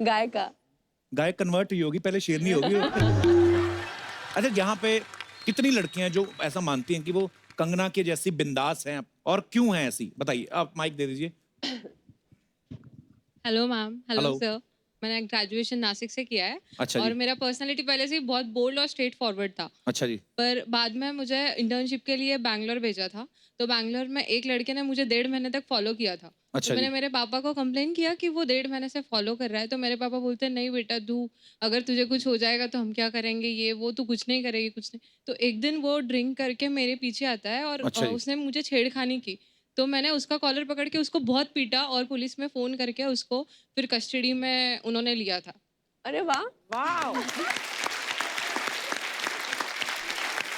Speaker 8: गाय का।
Speaker 1: गाय कन्वर्ट हुई होगी, पहले शेरनी होगी। अच्छा, यहाँ पे कितनी लड़कियां हैं जो ऐसा मानती हैं कि वो कंगना के जैसी बिंदास हैं, और क्यों हैं ऐसी? बताइए, आप माइक दे दीजिए।
Speaker 5: Hello ma'am.
Speaker 1: Hello.
Speaker 5: Hello sir. मैंने ग्रेजुएशन नासिक से किया है।
Speaker 1: अच्छा जी।
Speaker 5: और मेरा पर्सनालिटी पहले से ही बहुत बोल्ड और स्ट्रेट फॉरवर्ड था।
Speaker 1: अच्छा जी।
Speaker 5: पर बाद में मुझे इंटर्नशिप के लिए बैंगलोर भेजा था, तो बैंगलोर में एक लड़के ने मुझे 1.5 महीने तक फॉलो किया था।
Speaker 1: अच्छा
Speaker 5: तो मैंने
Speaker 1: जी।
Speaker 5: मेरे पापा को कंप्लेन किया कि वो 1.5 महीने से फॉलो कर रहा है, तो मेरे पापा बोलते हैं नहीं बेटा, तू अगर तुझे कुछ हो जाएगा तो हम क्या करेंगे, ये वो, तू कुछ नहीं करेगी, कुछ नहीं। तो एक दिन वो ड्रिंक करके मेरे पीछे आता है और
Speaker 1: अच्छा जी।
Speaker 5: उसने मुझे छेड़खानी की। तो मैंने उसका कॉलर पकड़ के उसको बहुत पीटा और पुलिस में फ़ोन करके उसको फिर कस्टडी में उन्होंने लिया था।
Speaker 8: अरे वाह।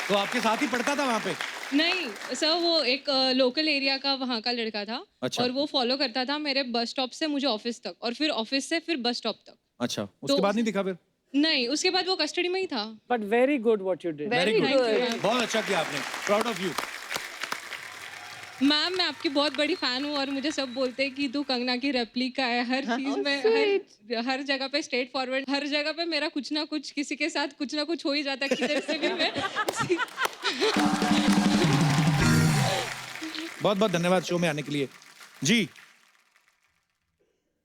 Speaker 1: तो आपके साथ ही पढ़ता था वहाँ पे?
Speaker 5: नहीं सर, वो एक लोकल एरिया का वहाँ का लड़का था।
Speaker 1: अच्छा।
Speaker 5: और वो फॉलो करता था मेरे बस स्टॉप से मुझे ऑफिस तक, और फिर ऑफिस से फिर बस स्टॉप तक।
Speaker 1: अच्छा, उसके बाद नहीं दिखा फिर?
Speaker 5: नहीं, उसके बाद वो कस्टडी में ही था।
Speaker 2: But very good what you did.
Speaker 8: Very good.
Speaker 1: बहुत अच्छा किया आपने, प्राउड ऑफ यू।
Speaker 5: मैम, मैं आपकी बहुत बड़ी फैन हूँ और मुझे सब बोलते हैं कि तू कंगना की रेप्लिका है हर चीज में, हर जगह पे स्ट्रेट फॉरवर्ड, हर जगह पे मेरा कुछ ना कुछ किसी के साथ कुछ ना कुछ हो ही जाता है, किधर से भी मैं।
Speaker 1: बहुत बहुत धन्यवाद शो में आने के लिए जी।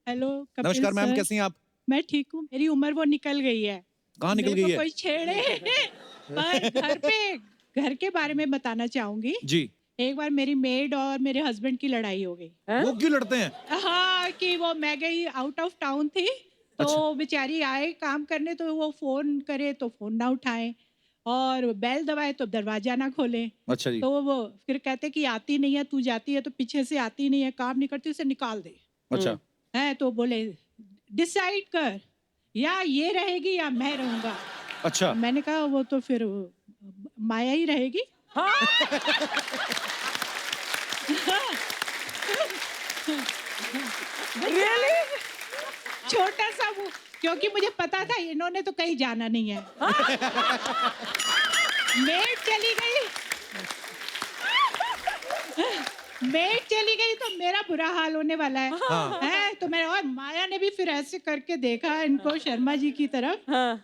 Speaker 12: हेलो
Speaker 1: नमस्कार मैम, कैसी हैं आप?
Speaker 12: मैं ठीक हूँ। मेरी उम्र वो निकल गई है।
Speaker 1: कहाँ निकल गई है?
Speaker 12: कोई छेड़े पर घर के बारे में बताना चाहूंगी।
Speaker 1: जी।
Speaker 12: एक बार मेरी मेड और मेरे हस्बैंड की लड़ाई हो गई।
Speaker 1: वो क्यों लड़ते हैं?
Speaker 12: हाँ, कि वो मैं गई आउट ऑफ टाउन थी, तो
Speaker 1: अच्छा।
Speaker 12: बेचारी आए काम करने, तो वो फोन करे तो फोन ना उठाए, और बेल दबाए तो दरवाजा ना खोले।
Speaker 1: अच्छा जी।
Speaker 12: तो वो फिर कहते कि आती नहीं है, तू जाती है तो पीछे से आती नहीं है, काम नहीं करती, उसे निकाल दे।
Speaker 1: अच्छा।
Speaker 12: है तो बोले डिसाइड कर, या ये रहेगी या मैं रहूंगा।
Speaker 1: अच्छा।
Speaker 12: मैंने कहा वो तो फिर माया ही रहेगी।
Speaker 2: रियली?
Speaker 12: छोटा सा वो, क्योंकि मुझे पता था इन्होंने तो कहीं जाना नहीं है। मेड चली गई, मेड चली गई तो मेरा बुरा हाल होने वाला है।
Speaker 1: हाँ।
Speaker 12: हैं, तो मैं, और माया ने भी फिर ऐसे करके देखा इनको, शर्मा जी की तरफ,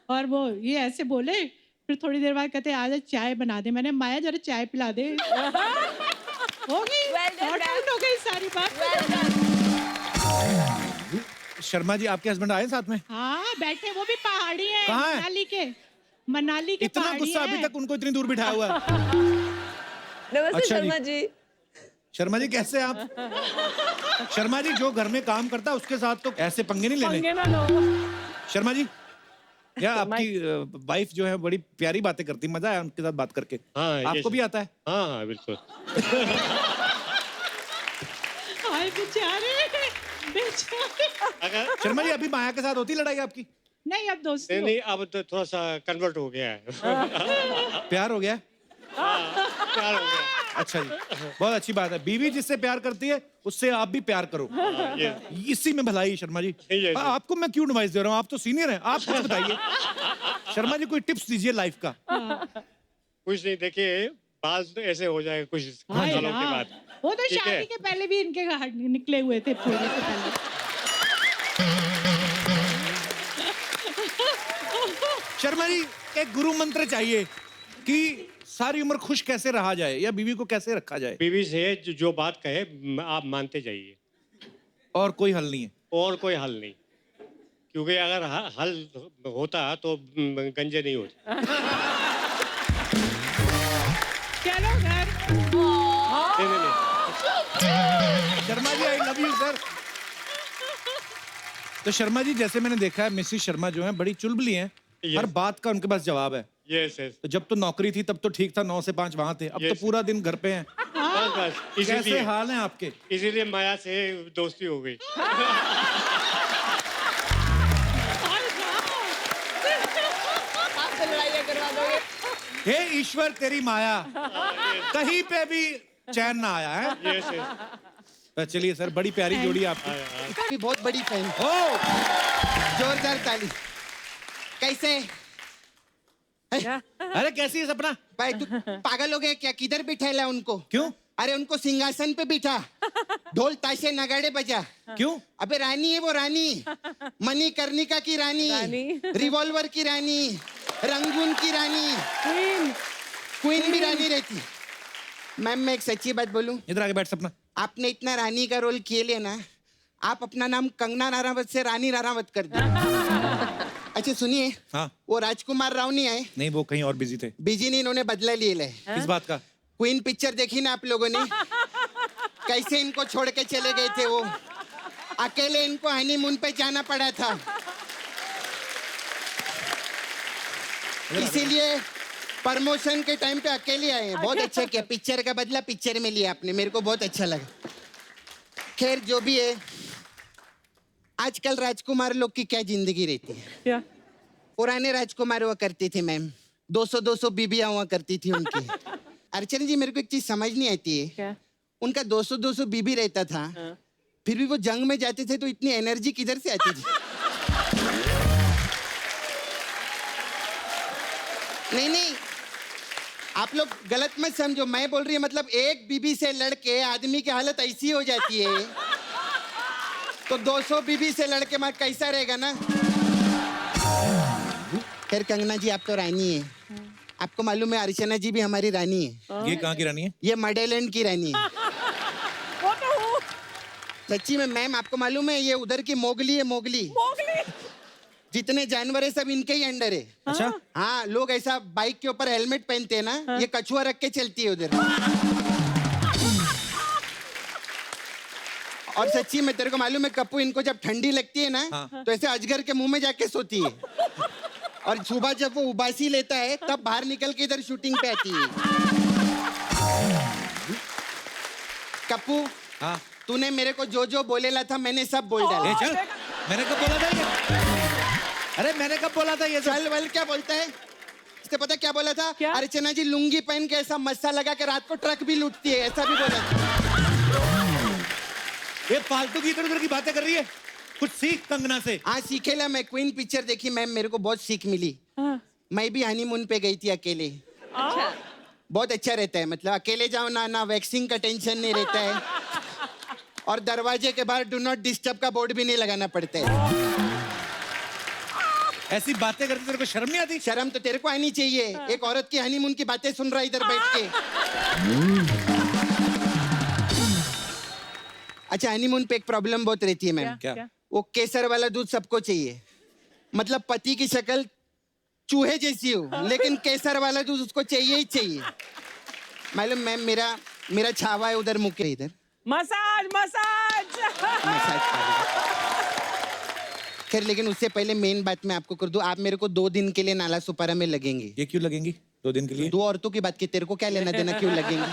Speaker 12: और वो ये ऐसे बोले। फिर थोड़ी देर बाद कहते आज चाय बना दे। मैंने माया जरा चाय पिला दे। हो गई, सॉर्ट आउट हो गई सारी बात।
Speaker 1: शर्मा जी, आपके हस्बैंड आए साथ में?
Speaker 12: हाँ, बैठे, वो भी पहाड़ी है,
Speaker 1: कहाँ है?
Speaker 12: मनाली के
Speaker 1: इतना
Speaker 12: पहाड़ी
Speaker 1: गुस्सा अभी
Speaker 12: है।
Speaker 1: तक उनको इतनी दूर बिठाया हुआ है।
Speaker 8: नमस्ते
Speaker 1: अच्छा
Speaker 8: शर्मा जी।
Speaker 1: शर्मा जी कैसे हैं आप? शर्मा जी, जो घर में काम करता है उसके साथ तो ऐसे पंगे नहीं लेने।
Speaker 2: पंगे ना लो।
Speaker 1: शर्मा जी, क्या आपकी वाइफ जो है बड़ी प्यारी बातें करती है, मजा आया उनके साथ बात करके?
Speaker 4: हाँ,
Speaker 1: आपको भी आता है?
Speaker 4: हाँ हाँ बिल्कुल।
Speaker 12: हाय बेचारे, बेचारे।
Speaker 4: अगर
Speaker 1: शर्मा जी, अभी माया के साथ होती लड़ाई आपकी?
Speaker 12: नहीं, अब दोस्ती
Speaker 4: नहीं
Speaker 12: हो।
Speaker 4: नहीं, अब तो थोड़ा सा कन्वर्ट हो गया है।
Speaker 1: प्यार हो गया?
Speaker 4: प्यार हो गया।
Speaker 1: अच्छा जी, बहुत अच्छी बात है। बीवी जिससे प्यार करती है उससे आप भी प्यार करो, इसी में भलाई है। शर्मा जी,
Speaker 4: yes.
Speaker 1: आपको मैं क्यों एडवाइस दे रहा हूँ? आप तो सीनियर हैं, आप कुछ बताइए। शर्मा जी, कोई टिप्स दीजिए लाइफ का।
Speaker 4: कुछ नहीं, देखिए बाल तो ऐसे हो जाएगा कुछ
Speaker 12: हाय
Speaker 4: सालों के
Speaker 12: राम।
Speaker 4: बाद।
Speaker 12: वो तो
Speaker 4: ठीक है।
Speaker 12: शादी के पहले भी इनके निकले हुए थे, पूरे से पहले।
Speaker 1: शर्मा जी, एक गुरु मंत्र चाहिए कि सारी उम्र खुश कैसे रहा जाए, या बीवी को कैसे रखा जाए?
Speaker 4: बीवी से जो बात कहे आप मानते जाइए,
Speaker 1: और कोई हल नहीं है?
Speaker 4: और कोई हल नहीं, क्योंकि अगर हल होता तो गंजे नहीं होते।
Speaker 12: चलो घर।
Speaker 4: नहीं नहीं नहीं।
Speaker 1: Sharma ji, I love you sir. तो शर्मा जी, जैसे मैंने देखा है, मिसिस शर्मा जो है बड़ी चुलबुली हैं।
Speaker 4: Yes.
Speaker 1: हर बात का उनके पास जवाब है।
Speaker 4: Yes yes.
Speaker 1: तो जब तो नौकरी थी तब तो ठीक था, 9 से 5 वहां थे, अब तो
Speaker 4: Yes.
Speaker 1: पूरा दिन घर पे हैं।
Speaker 4: बस बस
Speaker 1: कैसे
Speaker 4: इसीलिए
Speaker 1: हाल हैं आपके?
Speaker 4: इसीलिए माया से दोस्ती हो गई।
Speaker 2: आपसे लड़ाइयाँ करवा दोगे।
Speaker 1: हे ईश्वर, तेरी माया, कहीं पे भी चैन ना आया है।
Speaker 4: Yes yes.
Speaker 1: तो चलिए सर, बड़ी प्यारी जोड़ी आपकी।
Speaker 6: बहुत बड़ी फैन।
Speaker 1: ओ,
Speaker 6: जोरदार ताली।
Speaker 13: कैसे
Speaker 1: अरे कैसी है सपना?
Speaker 13: भाई तू पागल हो गया क्या? किधर बिठाया उनको?
Speaker 1: क्यों?
Speaker 13: अरे उनको सिंहासन पे बिठा, ढोल ताशे नगाड़े बजा।
Speaker 1: क्यों?
Speaker 13: अबे रानी है वो रानी, मणिकर्णिका की रानी, रिवॉल्वर की रानी, रंगून की रानी, क्वीन भी रानी रहती। मैम मैं एक सच्ची बात बोलूं,
Speaker 1: इधर आके बैठ सपना।
Speaker 13: आपने इतना रानी का रोल किए लिए ना, आप अपना नाम कंगना राणावत से रानी राणावत कर दो। अच्छा सुनिए,
Speaker 1: हाँ
Speaker 13: वो राजकुमार राव नहीं आए?
Speaker 1: नहीं, वो कहीं और बिजी थे।
Speaker 13: बिजी नहीं, इन्होंने बदला लिए ले।
Speaker 1: किस बात का?
Speaker 13: क्वीन पिक्चर देखी ना आप लोगों ने? कैसे इनको छोड़ के चले गए थे वो, अकेले इनको हनीमून पे जाना पड़ा था। इसीलिए प्रमोशन के टाइम पे अकेले आए हैं। बहुत अच्छा किया, पिक्चर का बदला पिक्चर में लिया आपने, मेरे को बहुत अच्छा लगा। खैर जो भी है, आजकल राजकुमार लोग की क्या जिंदगी रहती है। पुराने राजकुमार हुआ करते थे मैम, 200 बीबियां हुआ करती थी उनकी। अर्चना जी मेरे को एक चीज समझ नहीं आती है,
Speaker 8: क्या?
Speaker 13: उनका 200 बीबी रहता था, फिर भी वो जंग में जाते थे तो इतनी एनर्जी किधर से आती थी? नहीं आप लोग गलत मत समझो, मैं बोल रही हूँ मतलब एक बीबी से लड़के आदमी की हालत ऐसी हो जाती है, तो 200 बीबी से लड़के मत कैसा रहेगा ना। खैर कंगना जी आप तो रानी है, आपको मालूम है अर्चना जी भी हमारी रानी है।
Speaker 1: ये कहाँ की रानी है?
Speaker 13: ये मडेलैंड की रानी है। सच्ची में मैम आपको मालूम है, ये उधर की मोगली है। मोगली जितने जानवर है सब इनके ही अंडर है।
Speaker 1: अच्छा?
Speaker 13: हाँ, लोग ऐसा बाइक के ऊपर हेलमेट पहनते हैं ना, ये कछुआ रख के चलती है उधर। और सच्ची में तेरे को मालूम है कप्पू, इनको जब ठंडी लगती है ना, तो ऐसे अजगर के मुंह में जाके सोती है, और सुबह जब वो उबासी लेता है तब बाहर निकल के इधर शूटिंग पे आती है। कप्पू,
Speaker 1: हाँ
Speaker 13: तूने मेरे को जो जो बोलेला था मैंने सब बोल डाला।
Speaker 1: चल, मैंने कब बोला था ये? अरे मैंने कब बोला था ये?
Speaker 13: चल वल क्या बोलता है? इससे पता क्या बोला था? अर्चना जी लुंगी पहन के ऐसा मस्सा लगा के रात को ट्रक भी लूटती है, ऐसा भी बोला था।
Speaker 1: ये फालतू की इधर उधर की बातें कर रही है, कुछ सीख कंगना से।
Speaker 13: हाँ सीखेला, मैं क्वीन पिक्चर देखी मैम, मेरे को बहुत सीख मिली। मैं भी हनीमून पे गई थी अकेले। बहुत अच्छा रहता है, मतलब अकेले जाओ ना वैक्सीन का टेंशन नहीं रहता है, और दरवाजे के बाहर डू नॉट डिस्टर्ब का बोर्ड भी नहीं लगाना पड़ता है।
Speaker 1: ऐसी बातें करते तेरे को शर्म नहीं आती?
Speaker 13: शर्म तो तेरे को आनी चाहिए, एक औरत की हनीमून की बातें सुन रहा है इधर बैठ के। अच्छा हनीमून पे एक प्रॉब्लम बहुत रहती है मैम।
Speaker 1: क्या?
Speaker 13: वो केसर वाला दूध सबको चाहिए, मतलब पति की शक्ल चूहे जैसी हो, लेकिन केसर वाला दूध उसको चाहिए ही चाहिए। मालूम मैम, मेरा छावा है उधर, मुके इधर
Speaker 2: मसाज मसाज
Speaker 13: खैर, लेकिन उससे पहले मेन बात मैं आपको कर दूं, आप मेरे को 2 दिन के लिए नाला सुपारा में लगेंगे।
Speaker 1: ये क्यों लगेंगी 2 दिन के लिए?
Speaker 13: 2 औरतों की बात की, तेरे को क्या लेना देना क्यों लगेंगी?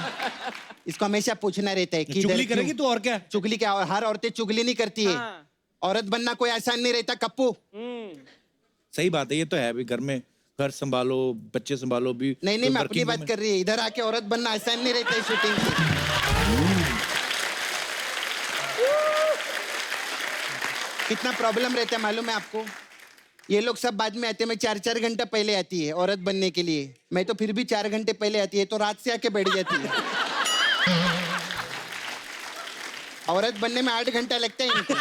Speaker 13: इसको हमेशा पूछना रहता है कि
Speaker 1: चुगली करेगी तू और क्या?
Speaker 13: चुगली क्या? और हर औरतें चुगली नहीं करती है। औरत बनना कोई आसान नहीं रहता कप्पू।
Speaker 1: सही बात है, ये तो है भी, घर में घर संभालो, बच्चे संभालो भी।
Speaker 13: नहीं मैं अपनी बात कर रही है, इधर आके औरत बनना आसान नहीं रहता है शूटिंग से। कितना प्रॉब्लम रहता है मालूम है आपको? ये लोग सब बाद में आते हैं, मैं 4 घंटा पहले आती है औरत बनने के लिए, मैं तो फिर भी 4 घंटे पहले आती है, तो रात से आके बैठ जाती है। औरत बनने में 8 घंटा लगता है इनको।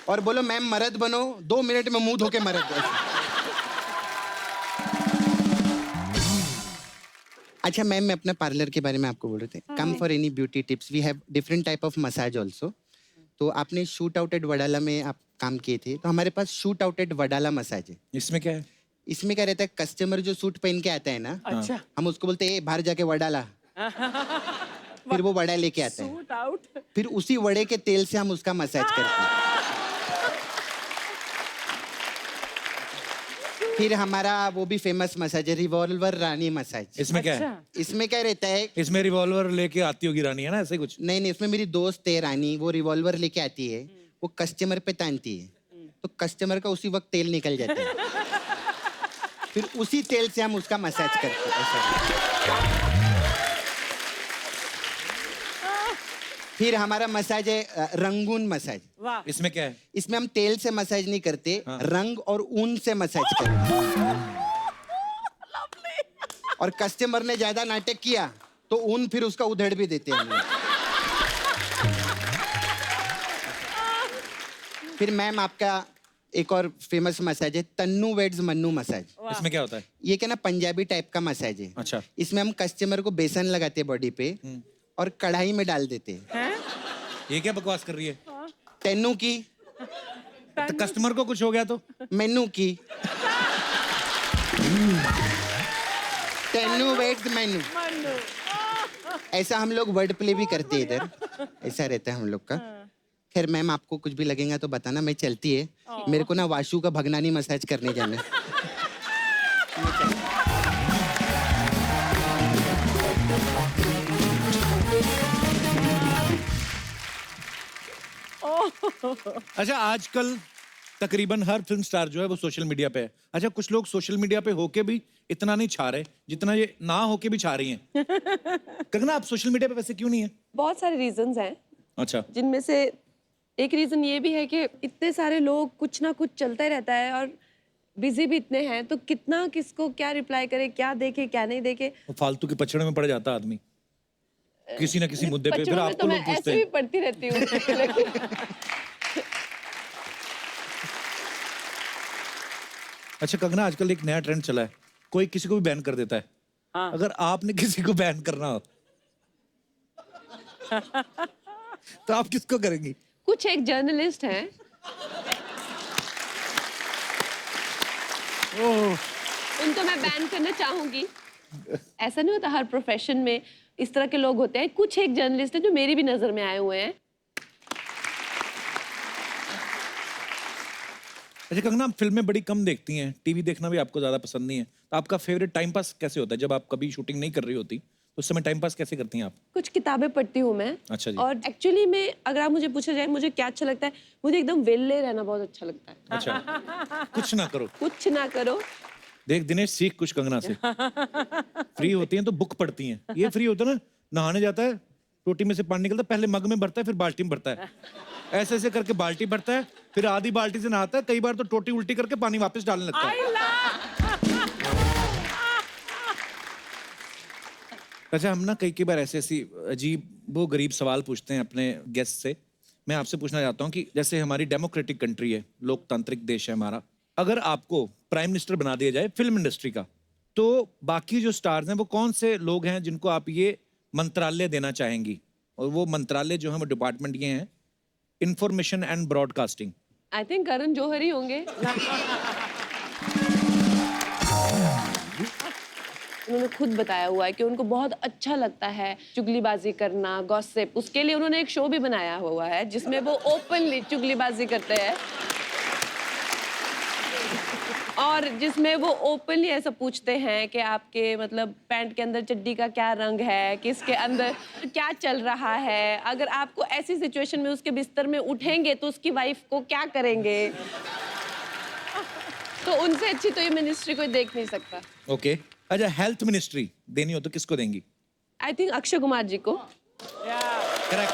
Speaker 13: और बोलो मैम मर्द बनो, 2 मिनट में मुंह धो के मर्द बनो। अच्छा मैम, मैं अपना पार्लर के बारे में आपको बोल रहे थे। Come for any beauty tips, we have different type of massage also. तो आपने शूट आउट एट वडाला में आप काम किए थे, तो हमारे पास शूट आउट एट वडाला मसाज है।
Speaker 1: इसमें क्या है?
Speaker 13: इसमें क्या रहता है, कस्टमर जो सूट पहन के आता है ना,
Speaker 2: अच्छा,
Speaker 13: हम उसको बोलते हैं बाहर जाके वडाला, फिर वो वड़ा लेके आता है,
Speaker 2: सूट आउट,
Speaker 13: फिर उसी वड़े के तेल से हम उसका मसाज करते हैं। फिर हमारा वो भी फेमस मसाज है, रिवॉल्वर रानी मसाज।
Speaker 1: इसमें क्या है?
Speaker 13: इसमें क्या रहता है,
Speaker 1: इसमें रिवॉल्वर लेके आती होगी रानी, है ना, ऐसे कुछ?
Speaker 13: नहीं, इसमें मेरी दोस्त है रानी, वो रिवॉल्वर लेके आती है, वो कस्टमर पे तानती है, तो कस्टमर का उसी वक्त तेल निकल जाता है, फिर उसी तेल से हम उसका मसाज करते हैं। फिर हमारा मसाज है रंगून मसाज।
Speaker 2: वाह,
Speaker 1: इसमें क्या है?
Speaker 13: इसमें हम तेल से मसाज नहीं करते, रंग और ऊन से मसाज करते हैं। और कस्टमर ने ज्यादा नाटक किया तो ऊन फिर उसका उधेड़ भी देते हैं हम लोग। फिर मैम आपका एक और फेमस मसाज है तन्नू वेड्स मन्नू मसाज।
Speaker 1: इसमें क्या होता है?
Speaker 13: ये क्या ना पंजाबी टाइप का मसाज है।
Speaker 1: अच्छा।
Speaker 13: इसमें हम कस्टमर को बेसन लगाते हैं बॉडी पे और कढ़ाई में डाल देते हैं।
Speaker 1: ये क्या बकवास कर रही है?
Speaker 13: तेनू की
Speaker 1: तो कस्टमर को कुछ हो गया तो?
Speaker 13: मेनू की तेनू वेट्स मेनू। ऐसा हम लोग वर्ड प्ले भी करते हैं इधर, ऐसा रहता है हम लोग का। खैर मैम आपको कुछ भी लगेगा तो बताना, मैं चलती है, मेरे को ना वाशु का भगनानी मसाज करने जाना है।
Speaker 1: अच्छा, आजकल तकरीबन हर फिल्म स्टार जो है वो सोशल मीडिया पे है। अच्छा, कुछ लोग सोशल मीडिया पे होके भी इतना नहीं छा रहे जितना ये ना होके भी छा रही हैं। कंगना, आप सोशल मीडिया पे वैसे क्यों नहीं है?
Speaker 8: बहुत सारे रीजंस हैं,
Speaker 1: अच्छा।
Speaker 8: जिनमें से एक रीजन ये भी है कि इतने सारे लोग कुछ ना कुछ चलता ही रहता है और बिजी भी इतने हैं, तो कितना किसको क्या रिप्लाई करे, क्या देखे क्या नहीं देखे।
Speaker 1: वो फालतू के पछड़े में पड़ जाता आदमी किसी ना किसी मुद्दे पे, फिर
Speaker 8: बच्चों में
Speaker 1: आपको
Speaker 8: तो
Speaker 1: लोग
Speaker 8: मैं
Speaker 1: पूछते
Speaker 8: ऐसे भी
Speaker 1: हैं।
Speaker 8: पढ़ती रहती हूँ।
Speaker 1: अच्छा कंगना, आजकल एक नया ट्रेंड चला है, कोई किसी को भी बैन कर देता है।
Speaker 2: हाँ।
Speaker 1: अगर आपने किसी को बैन करना हो तो आप किसको करेंगी?
Speaker 8: कुछ एक जर्नलिस्ट हैं, उनको मैं बैन करना चाहूंगी। ऐसा नहीं होता, हर प्रोफेशन में इस तरह के लोग होते हैं। कुछ एक जर्नलिस्ट हैं जो मेरी भी नजर में आए हुए हैं।
Speaker 1: अच्छा कंगना, आप फिल्में बड़ी कम देखती हैं, टीवी देखना भी आपको ज्यादा पसंद नहीं है, तो आपका फेवरेट टाइम पास कैसे होता है? जब आप कभी शूटिंग नहीं कर रही होती तो उस समय टाइम पास कैसे करती हैं आप?
Speaker 8: कुछ किताबें पढ़ती हूँ मैं।
Speaker 1: अच्छा जी।
Speaker 8: और एक्चुअली में अगर आप मुझे पूछा जाए मुझे क्या अच्छा लगता है, मुझे एकदम वेले रहना बहुत अच्छा लगता है।
Speaker 1: अच्छा, कुछ ना करो।
Speaker 8: कुछ ना करो।
Speaker 1: देख दिनेश, सीख कुछ कंगना से। फ्री होती हैं तो बुक पढ़ती हैं, ये फ्री होता है ना, नहाने जाता है, टोटी में से पानी निकलता है, पहले मग में भरता है फिर बाल्टी में भरता है, ऐसे ऐसे करके बाल्टी भरता है, फिर आधी बाल्टी से नहाता है, कई बार तो टोटी उल्टी करके पानी वापस डालने लगता है। अच्छा, हम ना कई बार ऐसे ऐसी अजीब वो गरीब सवाल पूछते हैं अपने गेस्ट से। मैं आपसे पूछना चाहता हूँ कि जैसे हमारी डेमोक्रेटिक कंट्री है, लोकतांत्रिक देश है हमारा, अगर आपको प्राइम मिनिस्टर बना दिया जाए फिल्म इंडस्ट्री का, तो बाकी जो स्टार्स हैं वो कौन से लोग हैं जिनको आप ये मंत्रालय देना चाहेंगी? और वो मंत्रालय जो है वो डिपार्टमेंट ये हैं, information and broadcasting.
Speaker 8: I think Karan Johar ही होंगे। उन्होंने खुद बताया हुआ है कि उनको बहुत अच्छा लगता है चुगलीबाजी करना, गॉसिप। उसके लिए उन्होंने एक शो भी बनाया हुआ है जिसमें वो ओपनली चुगलीबाजी करते हैं और जिसमें वो ओपनली ऐसा पूछते हैं कि आपके मतलब पैंट के अंदर चड्डी का क्या रंग है, किसके अंदर क्या चल रहा है, अगर आपको ऐसी सिचुएशन में उसके बिस्तर में उठेंगे तो उसकी वाइफ को क्या करेंगे। तो उनसे अच्छी तो ये मिनिस्ट्री कोई देख नहीं सकता।
Speaker 1: ओके। अच्छा, हेल्थ मिनिस्ट्री देनी हो तो किसको देंगी?
Speaker 8: आई थिंक अक्षय कुमार जी को।
Speaker 1: करेक्ट।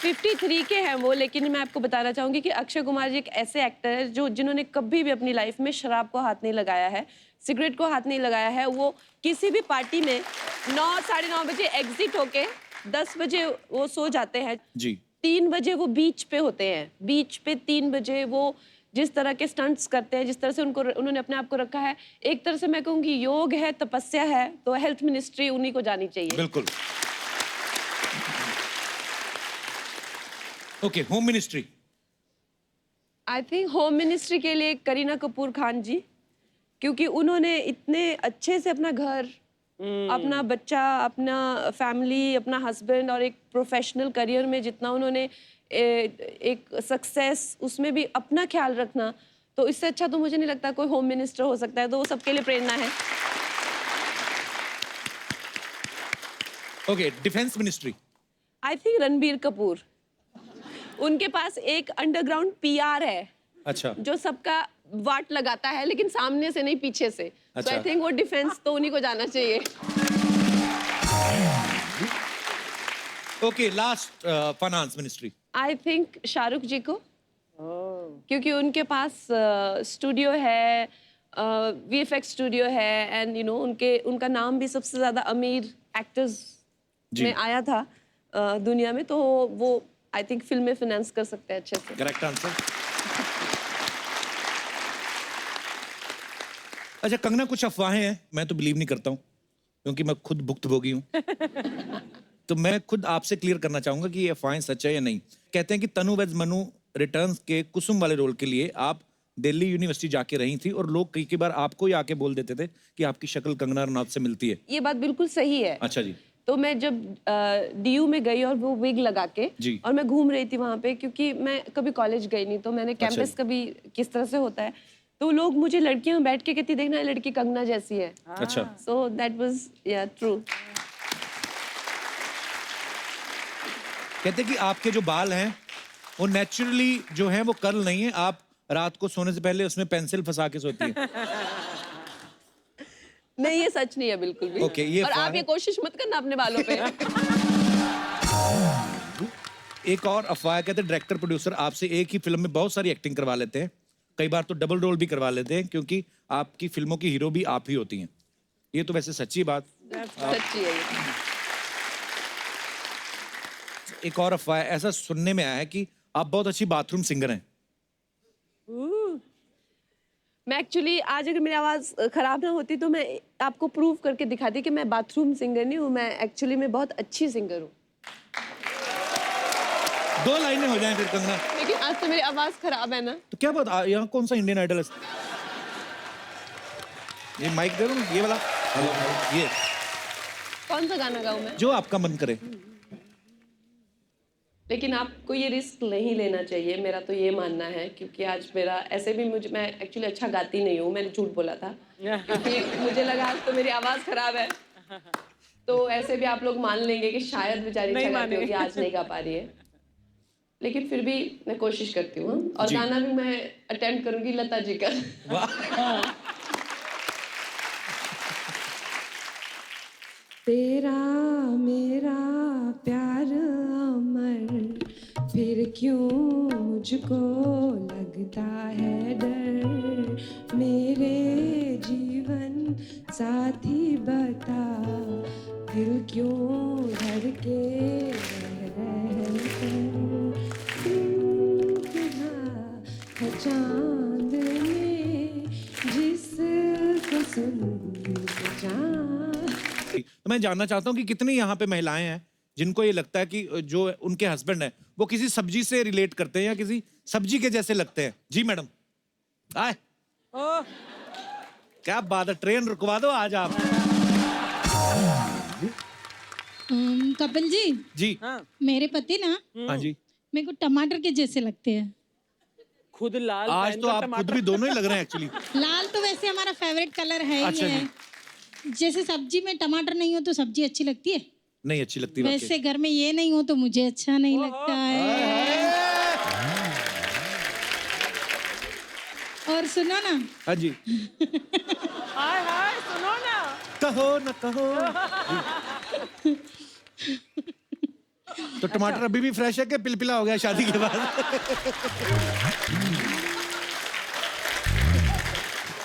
Speaker 8: 53 के हैं वो, लेकिन मैं आपको बताना चाहूंगी कि अक्षय कुमार जी एक ऐसे एक्टर है जिन्होंने कभी भी अपनी लाइफ में शराब को हाथ नहीं लगाया है, सिगरेट को हाथ नहीं लगाया है। वो किसी भी पार्टी में 9 साढ़े 9 बजे एग्जिट होके 10 बजे वो सो जाते हैं
Speaker 1: जी।
Speaker 8: 3 बजे वो बीच पे होते हैं, बीच पे 3 बजे वो जिस तरह के स्टंट्स करते हैं, जिस तरह से उन्होंने अपने आप को रखा है, एक तरह से मैं कहूँगी योग है, तपस्या है, तो हेल्थ मिनिस्ट्री उन्हीं को जानी चाहिए।
Speaker 1: बिल्कुल। Okay, home ministry.
Speaker 8: I think home ministry के लिए करीना कपूर खान जी, क्योंकि उन्होंने इतने अच्छे से अपना घर, अपना बच्चा, अपना फैमिली, अपना हस्बैंड और एक प्रोफेशनल करियर में जितना उन्होंने एक सक्सेस उसमें भी अपना ख्याल रखना, तो इससे अच्छा तो मुझे नहीं लगता कोई होम मिनिस्टर हो सकता है। तो वो सबके लिए प्रेरणा है।
Speaker 1: Okay, defence ministry.
Speaker 8: I think Ranbir Kapoor. उनके पास एक अंडरग्राउंड पीआर है।
Speaker 1: अच्छा।
Speaker 8: जो सबका वाट लगाता है, लेकिन सामने से नहीं, पीछे से। तो आई थिंक वो डिफेंस तो उन्हीं को जाना चाहिए।
Speaker 1: ओके, लास्ट फन आंस ministry.
Speaker 8: I think Shahrukh ji को, क्योंकि उनके पास स्टूडियो है, वीएफएक्स स्टूडियो है, एंड उनका नाम भी सबसे ज्यादा अमीर एक्टर्स में आया था दुनिया में, तो वो आई थिंक फिल्में फाइनेंस कर सकते हैं अच्छे से।
Speaker 1: Correct answer. अच्छा कंगना, कुछ अफवाहें हैं, मैं तो बिलीव नहीं करता हूँ क्योंकि मैं खुद भुक्तभोगी हूँ। तो मैं खुद आपसे क्लियर करना चाहूंगा कि ये अफवाहें सच है या नहीं। कहते हैं कि तनु वेज मनु रिटर्न्स के कुसुम वाले रोल के लिए आप दिल्ली यूनिवर्सिटी जाके रही थी और लोग कई बार आपको ही आके बोल देते थे कि आपकी शक्ल कंगना रनौत से मिलती है।
Speaker 8: ये बात बिल्कुल सही है।
Speaker 1: अच्छा जी।
Speaker 8: तो मैं जब डीयू में गई और वो विग लगा के
Speaker 1: जी।
Speaker 8: और मैं घूम रही थी वहाँ पे, क्योंकि मैं कभी कॉलेज गई नहीं, तो मैंने कैंपस कभी किस तरह से होता है, तो लोग मुझे लड़कियां बैठ के कहती, देखना लड़की कंगना जैसी है।
Speaker 1: अच्छा।
Speaker 8: सो दैट वाज या ट्रू।
Speaker 1: कहते हैं कि आपके जो बाल हैं वो नेचुरली जो हैं वो कर्ल नहीं है, आप रात को सोने से पहले उसमें पेंसिल फंसा के सोती हैं।
Speaker 8: नहीं, ये सच नहीं है बिल्कुल भी।
Speaker 1: ओके, ये
Speaker 8: और
Speaker 1: अफवाह
Speaker 8: आप ये
Speaker 1: है।
Speaker 8: कोशिश मत करना अपने बालों पे।
Speaker 1: एक और अफवाह, कहते हैं डायरेक्टर प्रोड्यूसर आपसे एक ही फिल्म में बहुत सारी एक्टिंग करवा लेते हैं, कई बार तो डबल रोल भी करवा लेते हैं, क्योंकि आपकी फिल्मों की हीरो भी आप ही होती हैं। ये तो वैसे सच्ची बात।
Speaker 8: सच्ची है ये।
Speaker 1: एक और अफवाह, ऐसा सुनने में आया है कि आप बहुत अच्छी बाथरूम सिंगर हैं।
Speaker 8: मैं एक्चुअली आज अगर मेरी आवाज खराब ना होती तो मैं आपको प्रूव करके दिखाती कि मैं बाथरूम सिंगर नहीं हूँ, मैं एक्चुअली मैं बहुत अच्छी सिंगर हूँ।
Speaker 1: 2 लाइनें हो जाएं फिर कंगना।
Speaker 8: लेकिन आज तो मेरी आवाज खराब है ना।
Speaker 1: तो क्या बात, यहाँ कौन सा इंडियन आइडल है? ये माइक दे दो ना, ये वाला। हेलो, ये
Speaker 8: कौन सा गाना गाऊँ मैं?
Speaker 1: जो आपका मन करे।
Speaker 8: लेकिन आपको ये रिस्क नहीं लेना चाहिए, मेरा तो ये मानना है, क्योंकि आज मेरा ऐसे भी मैं एक्चुअली अच्छा गाती नहीं हूँ, मैंने झूठ बोला था क्योंकि मुझे लगा आज तो मेरी आवाज़ खराब है, तो ऐसे भी आप लोग मान लेंगे कि शायद बेचारी अच्छा गाती होगी, आज नहीं गा पा रही है। लेकिन फिर भी मैं कोशिश करती हूँ, और गाना भी मैं अटेम्प्ट करूंगी लता जी का। तेरा मेरा प्यार अमर, फिर क्यों मुझको लगता है डर, मेरे जीवन साथी बता, दिल क्यों धड़के चांद में जिसको सुन
Speaker 1: तो मैं जानना चाहता हूँ कि कितनी यहाँ पे महिलाएं हैं जिनको ये लगता है कि जो उनके हस्बैंड है वो किसी सब्जी से रिलेट करते हैं या किसी सब्जी के जैसे लगते हैं। जी मैडम, आए। क्या बात है, ट्रेन रुकवा दो आज आप।
Speaker 12: कपिल जी
Speaker 1: जी।
Speaker 12: मेरे पति ना
Speaker 1: हाँ जी।
Speaker 12: मेरे को टमाटर के जैसे लगते हैं।
Speaker 2: खुद लाल
Speaker 1: आज तो आप खुद भी दोनों ही लग रहे हैं एक्चुअली।
Speaker 12: लाल तो वैसे हमारा फेवरेट कलर है
Speaker 1: अच्छा
Speaker 12: ही है। जैसे सब्जी में टमाटर नहीं हो तो सब्जी अच्छी लगती है,
Speaker 1: नहीं अच्छी लगती
Speaker 12: वैसे घर में ये नहीं हो तो मुझे अच्छा नहीं लगता है। और सुनो ना।
Speaker 1: हाँ जी।
Speaker 2: हाय हाय सुनो ना।
Speaker 1: कहो न कहो। तो टमाटर अभी भी फ्रेश है कि पिलपिला हो गया शादी के बाद?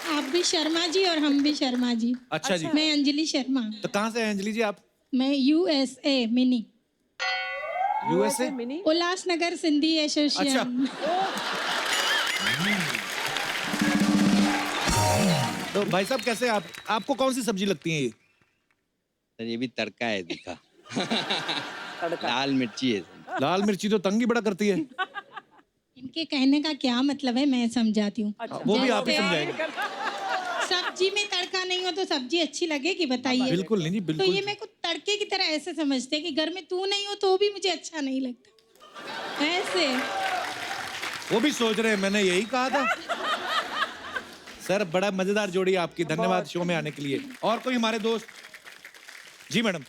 Speaker 12: आप भी शर्मा जी और हम भी शर्मा जी।
Speaker 1: अच्छा जी।
Speaker 12: मैं अंजलि शर्मा।
Speaker 1: तो कहाँ से हैं अंजलि जी आप?
Speaker 12: मैं USA mini.
Speaker 1: USA?
Speaker 12: Ulhasnagar Sindhi association.
Speaker 1: तो भाई साहब कैसे आप, आपको कौन सी सब्जी लगती है ये?
Speaker 6: सर ये भी तड़का है दिखा। लाल मिर्ची है।
Speaker 1: लाल मिर्ची तो तंग ही बड़ा करती है।
Speaker 12: इनके कहने का क्या मतलब है मैं समझाती हूँ।
Speaker 1: वो भी आप ही समझाएंगे।
Speaker 12: सब्जी में तड़का नहीं हो तो सब्जी अच्छी लगेगी बताइए?
Speaker 1: बिल्कुल नहीं जी,
Speaker 12: तो
Speaker 1: बिल्कुल।
Speaker 12: ये मेरे को तड़के की तरह ऐसे समझते हैं कि घर में तू नहीं हो तो भी मुझे अच्छा नहीं लगता, ऐसे।
Speaker 1: वो भी सोच रहे हैं, मैंने यही कहा था। सर बड़ा मजेदार जोड़ी आपकी, धन्यवाद शो में आने के लिए। और कोई हमारे दोस्त? जी मैडम।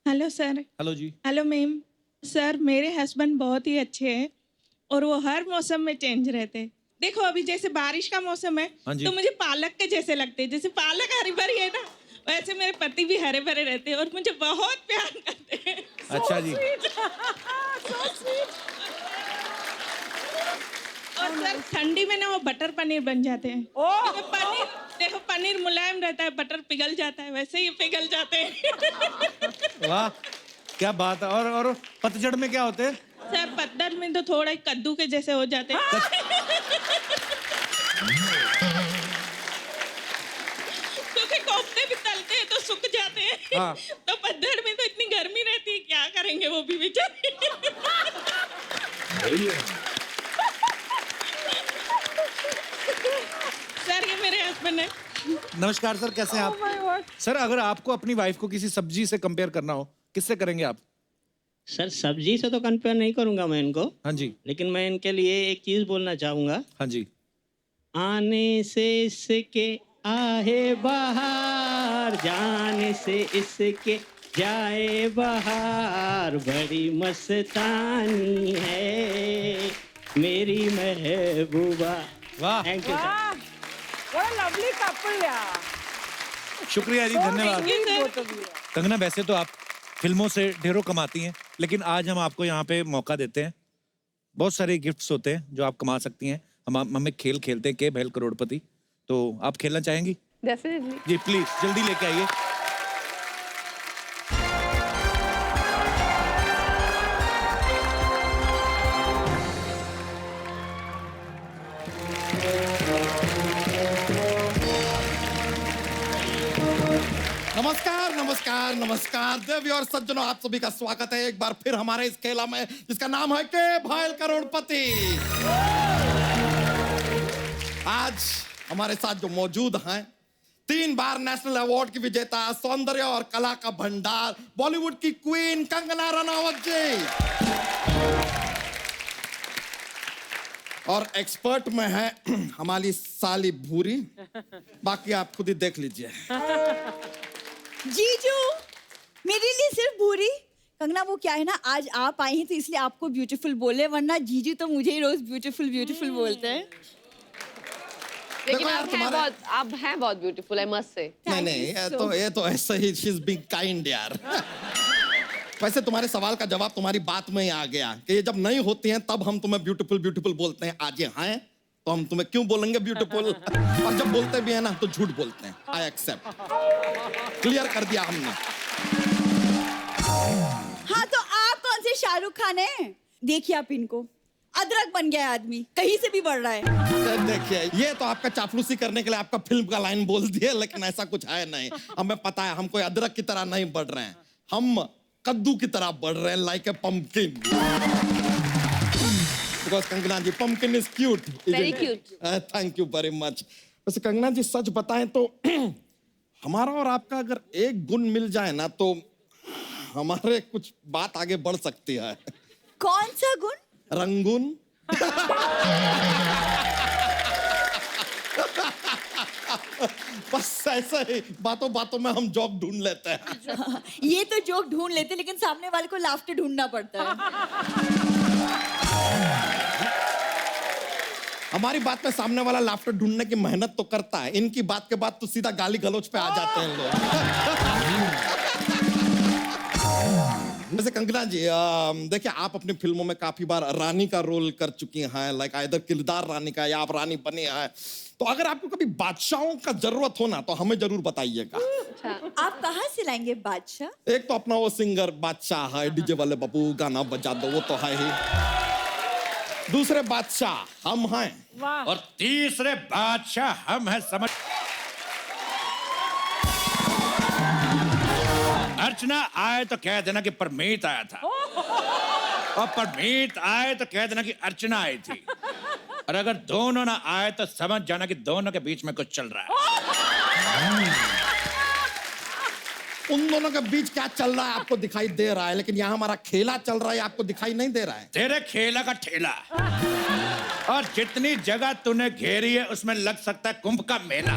Speaker 14: Hello sir.
Speaker 1: हेलो जी।
Speaker 14: Hello ma'am. सर मेरे हस्बैंड बहुत ही अच्छे हैं और वो हर मौसम में चेंज रहते हैं। देखो अभी जैसे बारिश का मौसम है तो मुझे पालक के जैसे लगते हैं, जैसे पालक हरी भरी है ना वैसे मेरे पति भी हरे भरे रहते हैं और मुझे बहुत प्यार करते हैं।
Speaker 1: अच्छा जी।
Speaker 14: और सर ठंडी में ना वो बटर पनीर बन जाते हैं। क्योंकि पनीर देखो, पनीर मुलायम रहता है, बटर पिघल जाता है, वैसे ही पिघल जाते हैं।
Speaker 1: वाह, क्या बात है। और पतझड़ में क्या होते हैं?
Speaker 14: सर पतझड़ में तो थोड़ा कद्दू के जैसे हो जाते हैं। क्योंकि कोफ्ते भी तलते हैं तो सूख जाते हैं।
Speaker 1: हाँ।
Speaker 14: तो पतझड़ में तो इतनी गर्मी रहती है, क्या करेंगे वो भी बेचारे। सर ये मेरे हस्बैंड है।
Speaker 1: नमस्कार सर, कैसे हैं आप? सर अगर आपको अपनी वाइफ को किसी सब्जी से कंपेयर करना हो, किससे करेंगे आप?
Speaker 10: सर सब्जी से तो कंपेयर नहीं करूंगा मैं इनको।
Speaker 1: हाँ जी।
Speaker 10: लेकिन मैं इनके लिए एक चीज बोलना चाहूंगा।
Speaker 1: हाँ जी।
Speaker 10: आने से इसके आहे बहार, जाने से इसके जाए बहार, बड़ी मस्तानी है मेरी महबूबा।
Speaker 1: वाह,
Speaker 10: thank you sir.
Speaker 2: What a lovely couple, yeah.
Speaker 1: शुक्रिया जी, धन्यवाद। कंगना, वैसे तो आप फिल्मों से ढेरों कमाती हैं, लेकिन आज हम आपको यहाँ पे मौका देते हैं। बहुत सारे गिफ्ट्स होते हैं जो आप कमा सकती हैं। हम एक खेल खेलते हैं, के भैल करोड़पति। तो आप खेलना चाहेंगी?
Speaker 8: डेफिनेटली।
Speaker 1: जी प्लीज जल्दी लेके आइए।
Speaker 15: नमस्कार नमस्कार नमस्कार देवी और सज्जनों, आप सभी का स्वागत है एक बार फिर हमारे इस खेला में जिसका नाम है के भैल करोड़पति। आज हमारे साथ जो मौजूद हैं, 3 बार नेशनल अवार्ड की विजेता, सौंदर्य और कला का भंडार, बॉलीवुड की क्वीन कंगना रनावत जी, और एक्सपर्ट में है हमारी साली भूरी। बाकी आप खुद ही देख लीजिए।
Speaker 16: जीजू, मेरे लिए सिर्फ भूरी। कंगना वो क्या है ना, आज आप आई हैं तो इसलिए आपको ब्यूटीफुल बोले, वरना जीजू तो मुझे ही रोज ब्यूटीफुल ब्यूटीफुल बोलते हैं।
Speaker 8: लेकिन आप हैं बहुत ब्यूटीफुल, आई मस्ट से।
Speaker 15: नहीं ये तो ऐसा ही, शी इज बीइंग काइंड यार। वैसे तुम्हारे सवाल का जवाब तुम्हारी बात में ही आ गया कि ये जब नहीं होती हैं तब हम तुम्हें ब्यूटीफुल ब्यूटीफुल बोलते हैं। आज ये हैं तो हम तुम्हें क्यों बोलेंगे ब्यूटीफुल? और जब बोलते भी है ना तो झूठ बोलते हैं। आई एक्सेप्ट, क्लियर कर दिया हमने।
Speaker 16: हाँ तो आप कौन से शाहरुख खान हैं? देखिए आप इनको, अदरक बन गया आदमी, कहीं से भी बढ़ रहा है।
Speaker 15: देखिए ये तो आपका चापलूसी करने के लिए आपका फिल्म का लाइन बोल दिया, लेकिन ऐसा कुछ है नहीं। हमें पता है हम कोई अदरक की तरह नहीं बढ़ रहे हैं, हम कद्दू की तरह बढ़ रहे हैं, like a pumpkin. Because Kangana ji, pumpkin is cute.
Speaker 16: Very cute.
Speaker 15: Thank you very much. वैसे कंगना जी सच बताएं तो हमारा और आपका अगर एक गुण मिल जाए ना तो हमारे कुछ बात आगे बढ़ सकती है।
Speaker 16: कौन सा गुण?
Speaker 15: रंगून। बस ऐसा ही बातों बातों में हम जोक ढूंढ लेते हैं।
Speaker 16: ये तो जोक ढूंढ लेते, लेकिन सामने वाले को लाफ्टर ढूंढना पड़ता है।
Speaker 15: हमारी बात में सामने वाला लाफ्टर ढूंढने की मेहनत तो करता है, इनकी बात के बाद तो सीधा गाली गलौज पे आ जाते हैं लोग। वैसे कंगना जी, देखिए आप अपनी फिल्मों में काफी बार रानी का रोल कर चुकी हैं, लाइक आइदर किरदार रानी का या आप रानी बनी हैं। तो अगर आपको कभी बादशाहों का जरूरत हो ना तो हमें जरूर बताइएगा।
Speaker 16: आप कहाँ से लाएंगे बादशाह?
Speaker 15: एक तो अपना वो सिंगर बादशाह है, डीजे वाले बाबू गाना बजा दो, वो तो है ही। दूसरे बादशाह हम हैं,
Speaker 1: और तीसरे बादशाह हम हैं। समझ अर्चना आए तो कह देना कि परमीत आया था, और परमीत आए तो कह देना कि अर्चना आई थी, और अगर दोनों ना आए तो समझ जाना कि दोनों के बीच में कुछ चल रहा है।
Speaker 15: उन दोनों के बीच क्या चल रहा है आपको दिखाई दे रहा है, लेकिन यहाँ हमारा खेला चल रहा है आपको दिखाई नहीं दे रहा है।
Speaker 1: तेरे खेला का ठेला, और जितनी जगह तूने घेरी है उसमें लग सकता है कुंभ का मेला।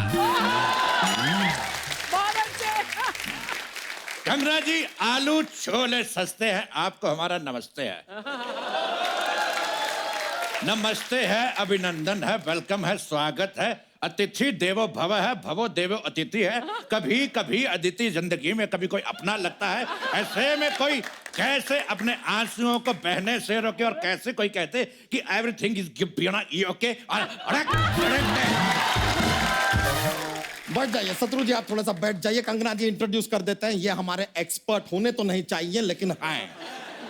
Speaker 1: कंगना जी, आलू छोले सस्ते हैं, आपको हमारा नमस्ते है। नमस्ते है, अभिनंदन है, वेलकम है, स्वागत है। अतिथि देवो भव है, भवो देवो अतिथि है। कभी कभी अदिति जिंदगी में कभी कोई अपना लगता है, ऐसे में कोई कैसे अपने आंसुओं को बहने से रोके और कैसे कोई कहते कि एवरीथिंग इज ओके और
Speaker 15: बैठ जाइए शत्रु जी, आप थोड़ा सा बैठ जाइए। कंगना जी इंट्रोड्यूस कर देते हैं। ये हमारे एक्सपर्ट होने तो नहीं चाहिए लेकिन हैं।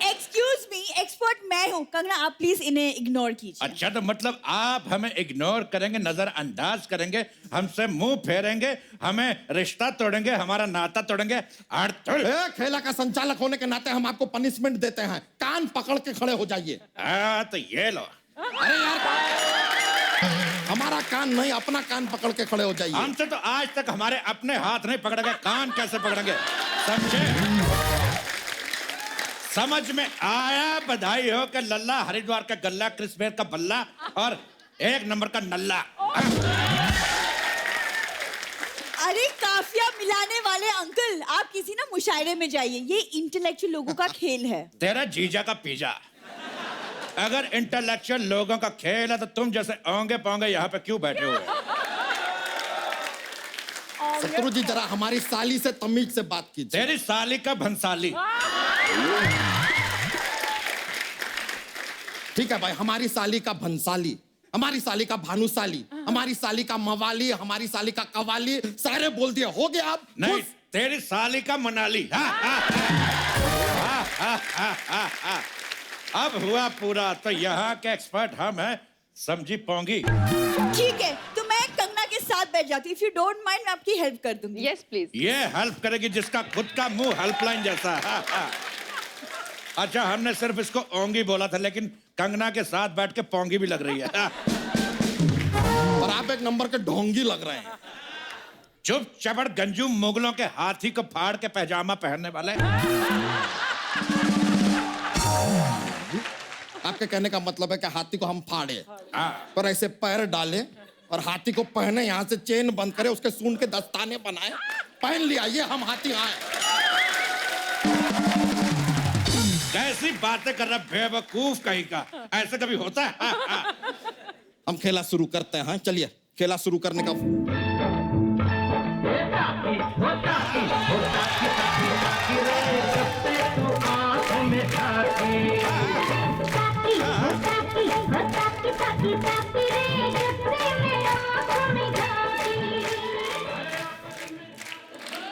Speaker 16: एक्सक्यूज मी, एक्सपर्ट मैं हूँ। कंगना आप प्लीज इन्हें इग्नोर कीजिए।
Speaker 1: अच्छा, तो मतलब आप हमें इग्नोर करेंगे, नजरअंदाज करेंगे, हमसे मुंह फेरेंगे, हमें रिश्ता तोड़ेंगे, हमारा नाता तोड़ेंगे।
Speaker 15: खेला का संचालक होने के नाते हम आपको पनिशमेंट देते हैं। कान पकड़ के खड़े हो जाइए।
Speaker 1: तो ये लो।
Speaker 15: अरे यार, हमारा कान नहीं, अपना कान पकड़ के खड़े हो जाइए।
Speaker 1: हमसे तो आज तक हमारे अपने हाथ नहीं पकड़ेंगे, कान कैसे पकड़ेंगे? समझे? समझ में आया? बधाई हो कि लल्ला हरिद्वार का गल्ला, क्रिसमेस का बल्ला और 1 नंबर का नल्ला।
Speaker 16: अरे काफिया मिलाने वाले अंकल, आप किसी ना मुशायरे में जाइए। ये इंटेलेक्चुअल लोगों का खेल है।
Speaker 1: तेरा जीजा का पिज्जा। अगर इंटेलेक्चुअल लोगों का खेल है तो तुम जैसे ओंगे पोंगे यहाँ पे क्यों बैठे हुए?
Speaker 15: शत्रु जी जरा हमारी साली से तमीज से बात कीजिए।
Speaker 1: तेरी साली का भंसाली।
Speaker 15: ठीक है भाई, हमारी साली का भंसाली, हमारी साली का भानुसाली, हमारी साली का मवाली, हमारी साली का कवाली, सारे बोल दिए। हो गया? आप
Speaker 1: नहीं, तेरी साली का मनाली। अब हुआ पूरा। तो यहाँ के एक्सपर्ट हम हैं, समझी पोंगी।
Speaker 16: ठीक है, तो मैं कंगना के साथ बैठ जाती हूँ। इफ यू डोंट माइंड, मैं आपकी हेल्प कर दूंगी।
Speaker 2: Yes please.
Speaker 1: ये हेल्प करेगी जिसका खुद का मुंह हेल्पलाइन जैसा है। अच्छा, हमने सिर्फ इसको ओंगी बोला था, लेकिन कंगना के साथ बैठ के पोंगी भी लग रही है।
Speaker 15: और आप एक नंबर के ढोंगी लग रहे हैं।
Speaker 1: चुप चपड़ गंजू मुगलों के हाथी को फाड़ के पैजामा पहनने वाले।
Speaker 15: आपके कहने का मतलब है कि हाथी को हम फाड़े पर ऐसे पैर डाले और हाथी को पहने, यहाँ से चेन बंद करे, उसके सूंड के दस्ताने बनाए, पहन लिया, ये हम हाथी आए।
Speaker 1: कैसी बातें कर रहा बेवकूफ कहीं का? ऐसे कभी होता है?
Speaker 15: हम खेला शुरू करते हैं। चलिए खेला शुरू करने का।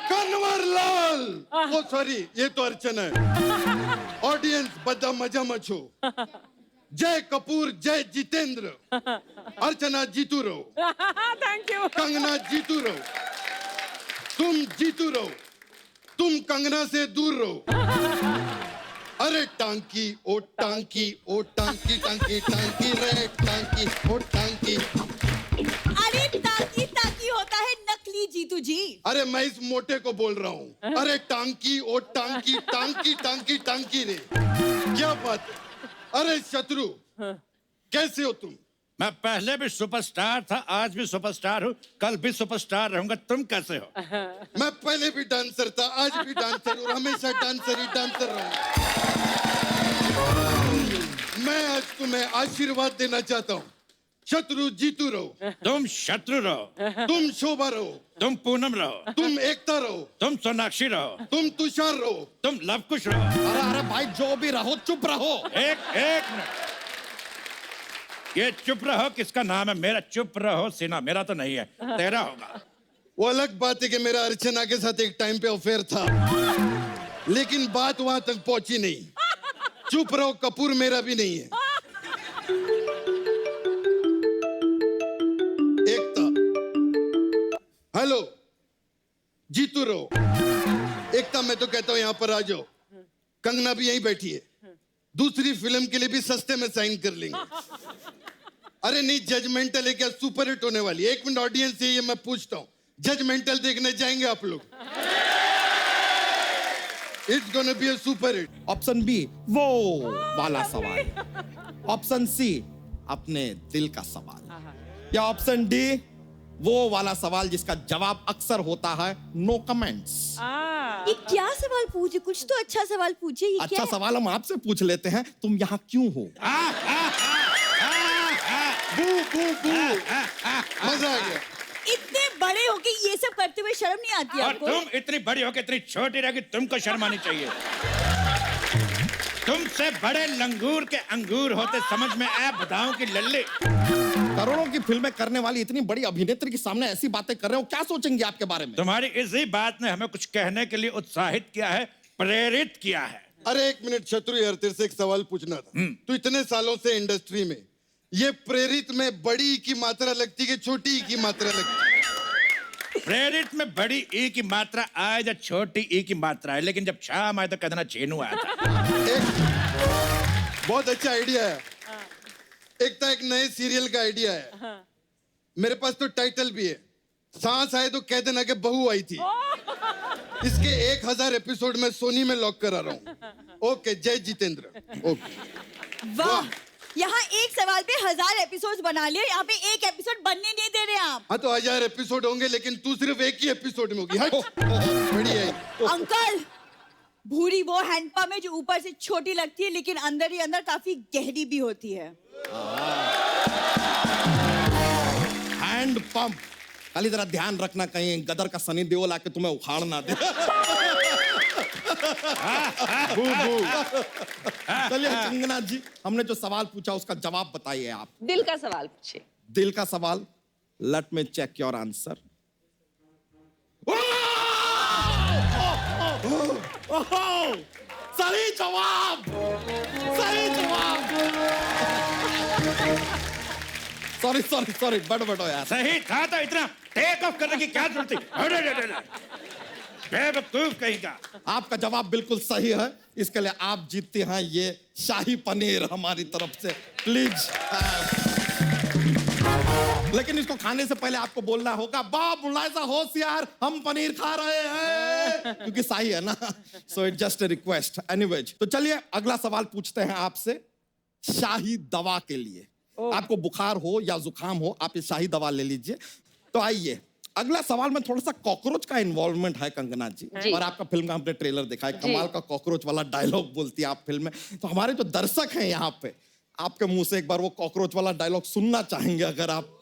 Speaker 17: कन्वरलाल, ओ सॉरी, ये तो अर्चना है। ऑडियंस बदा मजा मचो। जय कपूर, जय जितेंद्र। अर्चना जीतू रहो।
Speaker 2: Thank you.
Speaker 17: कंगना जीतू रहो। तुम जीतू रहो। तुम कंगना से दूर रहो। अरे टांकी ओ टांकी ओ टांकी टांकी टांकी रे टांकी ओ टांकी।
Speaker 16: अरे टांकी टांकी होता है नकली जीतू जी।
Speaker 17: अरे मैं इस मोटे को बोल रहा हूँ। अरे टांकी ओ टांकी टांकी टांकी टांकी रे। क्या बात है? अरे शत्रु, कैसे हो तुम?
Speaker 1: मैं पहले भी सुपरस्टार था, आज भी सुपरस्टार हूँ, कल भी सुपरस्टार रहूंगा। तुम कैसे हो?
Speaker 17: मैं पहले भी डांसर था, आज भी डांसर हूँ, हमेशा डांसर ही डांसर रहूंगा। मैं आज तुम्हें आशीर्वाद देना चाहता हूँ। शत्रु जीतू रहो।
Speaker 1: तुम शत्रु रहो।
Speaker 17: तुम शोभा रहो।
Speaker 1: तुम पूनम रहो।
Speaker 17: तुम एकता रहो।
Speaker 1: तुम सोनाक्षी रहो।
Speaker 17: तुम तुषार रहो।
Speaker 1: तुम लवकुश रहो।
Speaker 15: अरे अरे भाई, जो भी रहो चुप रहो।
Speaker 1: एक मिनट, ये चुप रहो किसका नाम है? मेरा चुप रहो सिन्हा, मेरा तो नहीं है, तेरा होगा।
Speaker 17: वो अलग बात है कि मेरा अर्चना के साथ एक टाइम पे अफेयर था, लेकिन बात वहां तक पहुंची नहीं। चुप रहो कपूर मेरा भी नहीं है। एकता, हेलो, जीतू रहो। एकता, मैं तो कहता हूं यहां पर आ जाओ। कंगना भी यहीं बैठी है, दूसरी फिल्म के लिए भी सस्ते में साइन कर लेंगे। अरे नहीं, जजमेंटल है क्या? सुपर हिट होने वाली। 1 मिनट ऑडियंस से ये मैं पूछता हूँ, जजमेंटल देखने जाएंगे आप लोग? It's gonna be a super hit.
Speaker 15: Option B वो वाला सवाल, ऑप्शन सी अपने दिल का सवाल, या ऑप्शन डी वो वाला सवाल जिसका जवाब अक्सर होता है नो कमेंट्स।
Speaker 16: ये क्या सवाल पूछे? कुछ तो अच्छा सवाल पूछे। ये
Speaker 15: अच्छा
Speaker 16: क्या
Speaker 15: सवाल हम आपसे पूछ लेते हैं, तुम यहाँ क्यों हो?
Speaker 17: बू बू बू, मजा आ गया।
Speaker 16: इतने बड़े होके ये सब करते हुए शर्म नहीं आती
Speaker 1: और
Speaker 16: आपको?
Speaker 1: तुम इतनी बड़ी होके इतनी छोटी रहोगी, तुमको शर्म आनी चाहिए। तुमसे बड़े लंगूर के अंगूर होते समझ में आया बताऊं कि लल्ले।
Speaker 15: करोड़ों की फिल्में करने वाली इतनी बड़ी अभिनेत्री के सामने ऐसी बातें कर रहे हो, क्या सोचेंगे आपके बारे में?
Speaker 1: तुम्हारी इसी बात ने हमें कुछ कहने के लिए उत्साहित किया है, प्रेरित किया है।
Speaker 17: अरे एक मिनट शत्रु यार, तेरे से एक सवाल पूछना था। तू इतने सालों से इंडस्ट्री में, ये प्रेरित में बड़ी की मात्रा लगती है छोटी की मात्रा लगती है?
Speaker 1: प्रेरित में बड़ी ई की मात्रा आए या छोटी ई की मात्रा है, लेकिन जब शाम आए तो कहना चेनू आया था।
Speaker 17: बहुत अच्छा आइडिया है। एक तो एक नए सीरियल का आइडिया है। मेरे पास तो टाइटल भी है, सांस आए तो कह देना कि बहू आई थी। इसके 1000 एपिसोड में सोनी में लॉक करा रहा हूँ। ओके, जय जितेंद्र। ओके।
Speaker 16: वाह, यहाँ एक सवाल पे 1000 एपिसोड बना लिए, यहाँ पे एक एपिसोड बनने नहीं दे रहे आप।
Speaker 17: हाँ तो 1000 एपिसोड होंगे, लेकिन तू सिर्फ एक ही एपिसोड में होगी। हट। बढ़िया है।
Speaker 16: अंकल, भूरी वो हैंडपंप है जो ऊपर से छोटी लगती है लेकिन अंदर ही अंदर काफी गहरी भी होती है।
Speaker 15: Hand pump. खाली जरा ध्यान रखना कहीं गदर का सनी देओल आके तुम्हें उखाड़ ना दे। चलिए कंगना जी, हमने जो सवाल पूछा उसका जवाब बताइए आप।
Speaker 8: दिल का सवाल पूछिए।
Speaker 15: दिल का सवाल। Let me check your answer. सही जवाब, सही जवाब। सॉरी सॉरी सॉरी, बड़ो यार।
Speaker 1: सही था तो इतना टेक ऑफ करने की क्या जरूरत थी? बेवकूफ कहीं का।
Speaker 15: आपका जवाब बिल्कुल सही है, इसके लिए आप जीतते हैं ये शाही पनीर हमारी तरफ से। प्लीज। लेकिन इसको खाने से पहले आपको बोलना होगा, बाप मुलायजा होशियार, हम पनीर खा रहे हैं, क्योंकि शाही है ना। So it just a request. Anyways, तो चलिए अगला सवाल पूछते हैं आपसे शाही दवा के लिए। आपको बुखार हो या जुकाम हो, आप ये शाही दवा ले लीजिए। तो आइए, अगला सवाल में थोड़ा सा कॉकरोच का इन्वॉल्वमेंट है कंगना जी, और आपका फिल्म का हमने ट्रेलर देखा है, कमाल का कॉकरोच वाला डायलॉग बोलती है आप फिल्म में। तो हमारे जो दर्शक हैं यहाँ पे, आपके मुंह से एक बार वो कॉकरोच वाला डायलॉग सुनना चाहेंगे अगर आप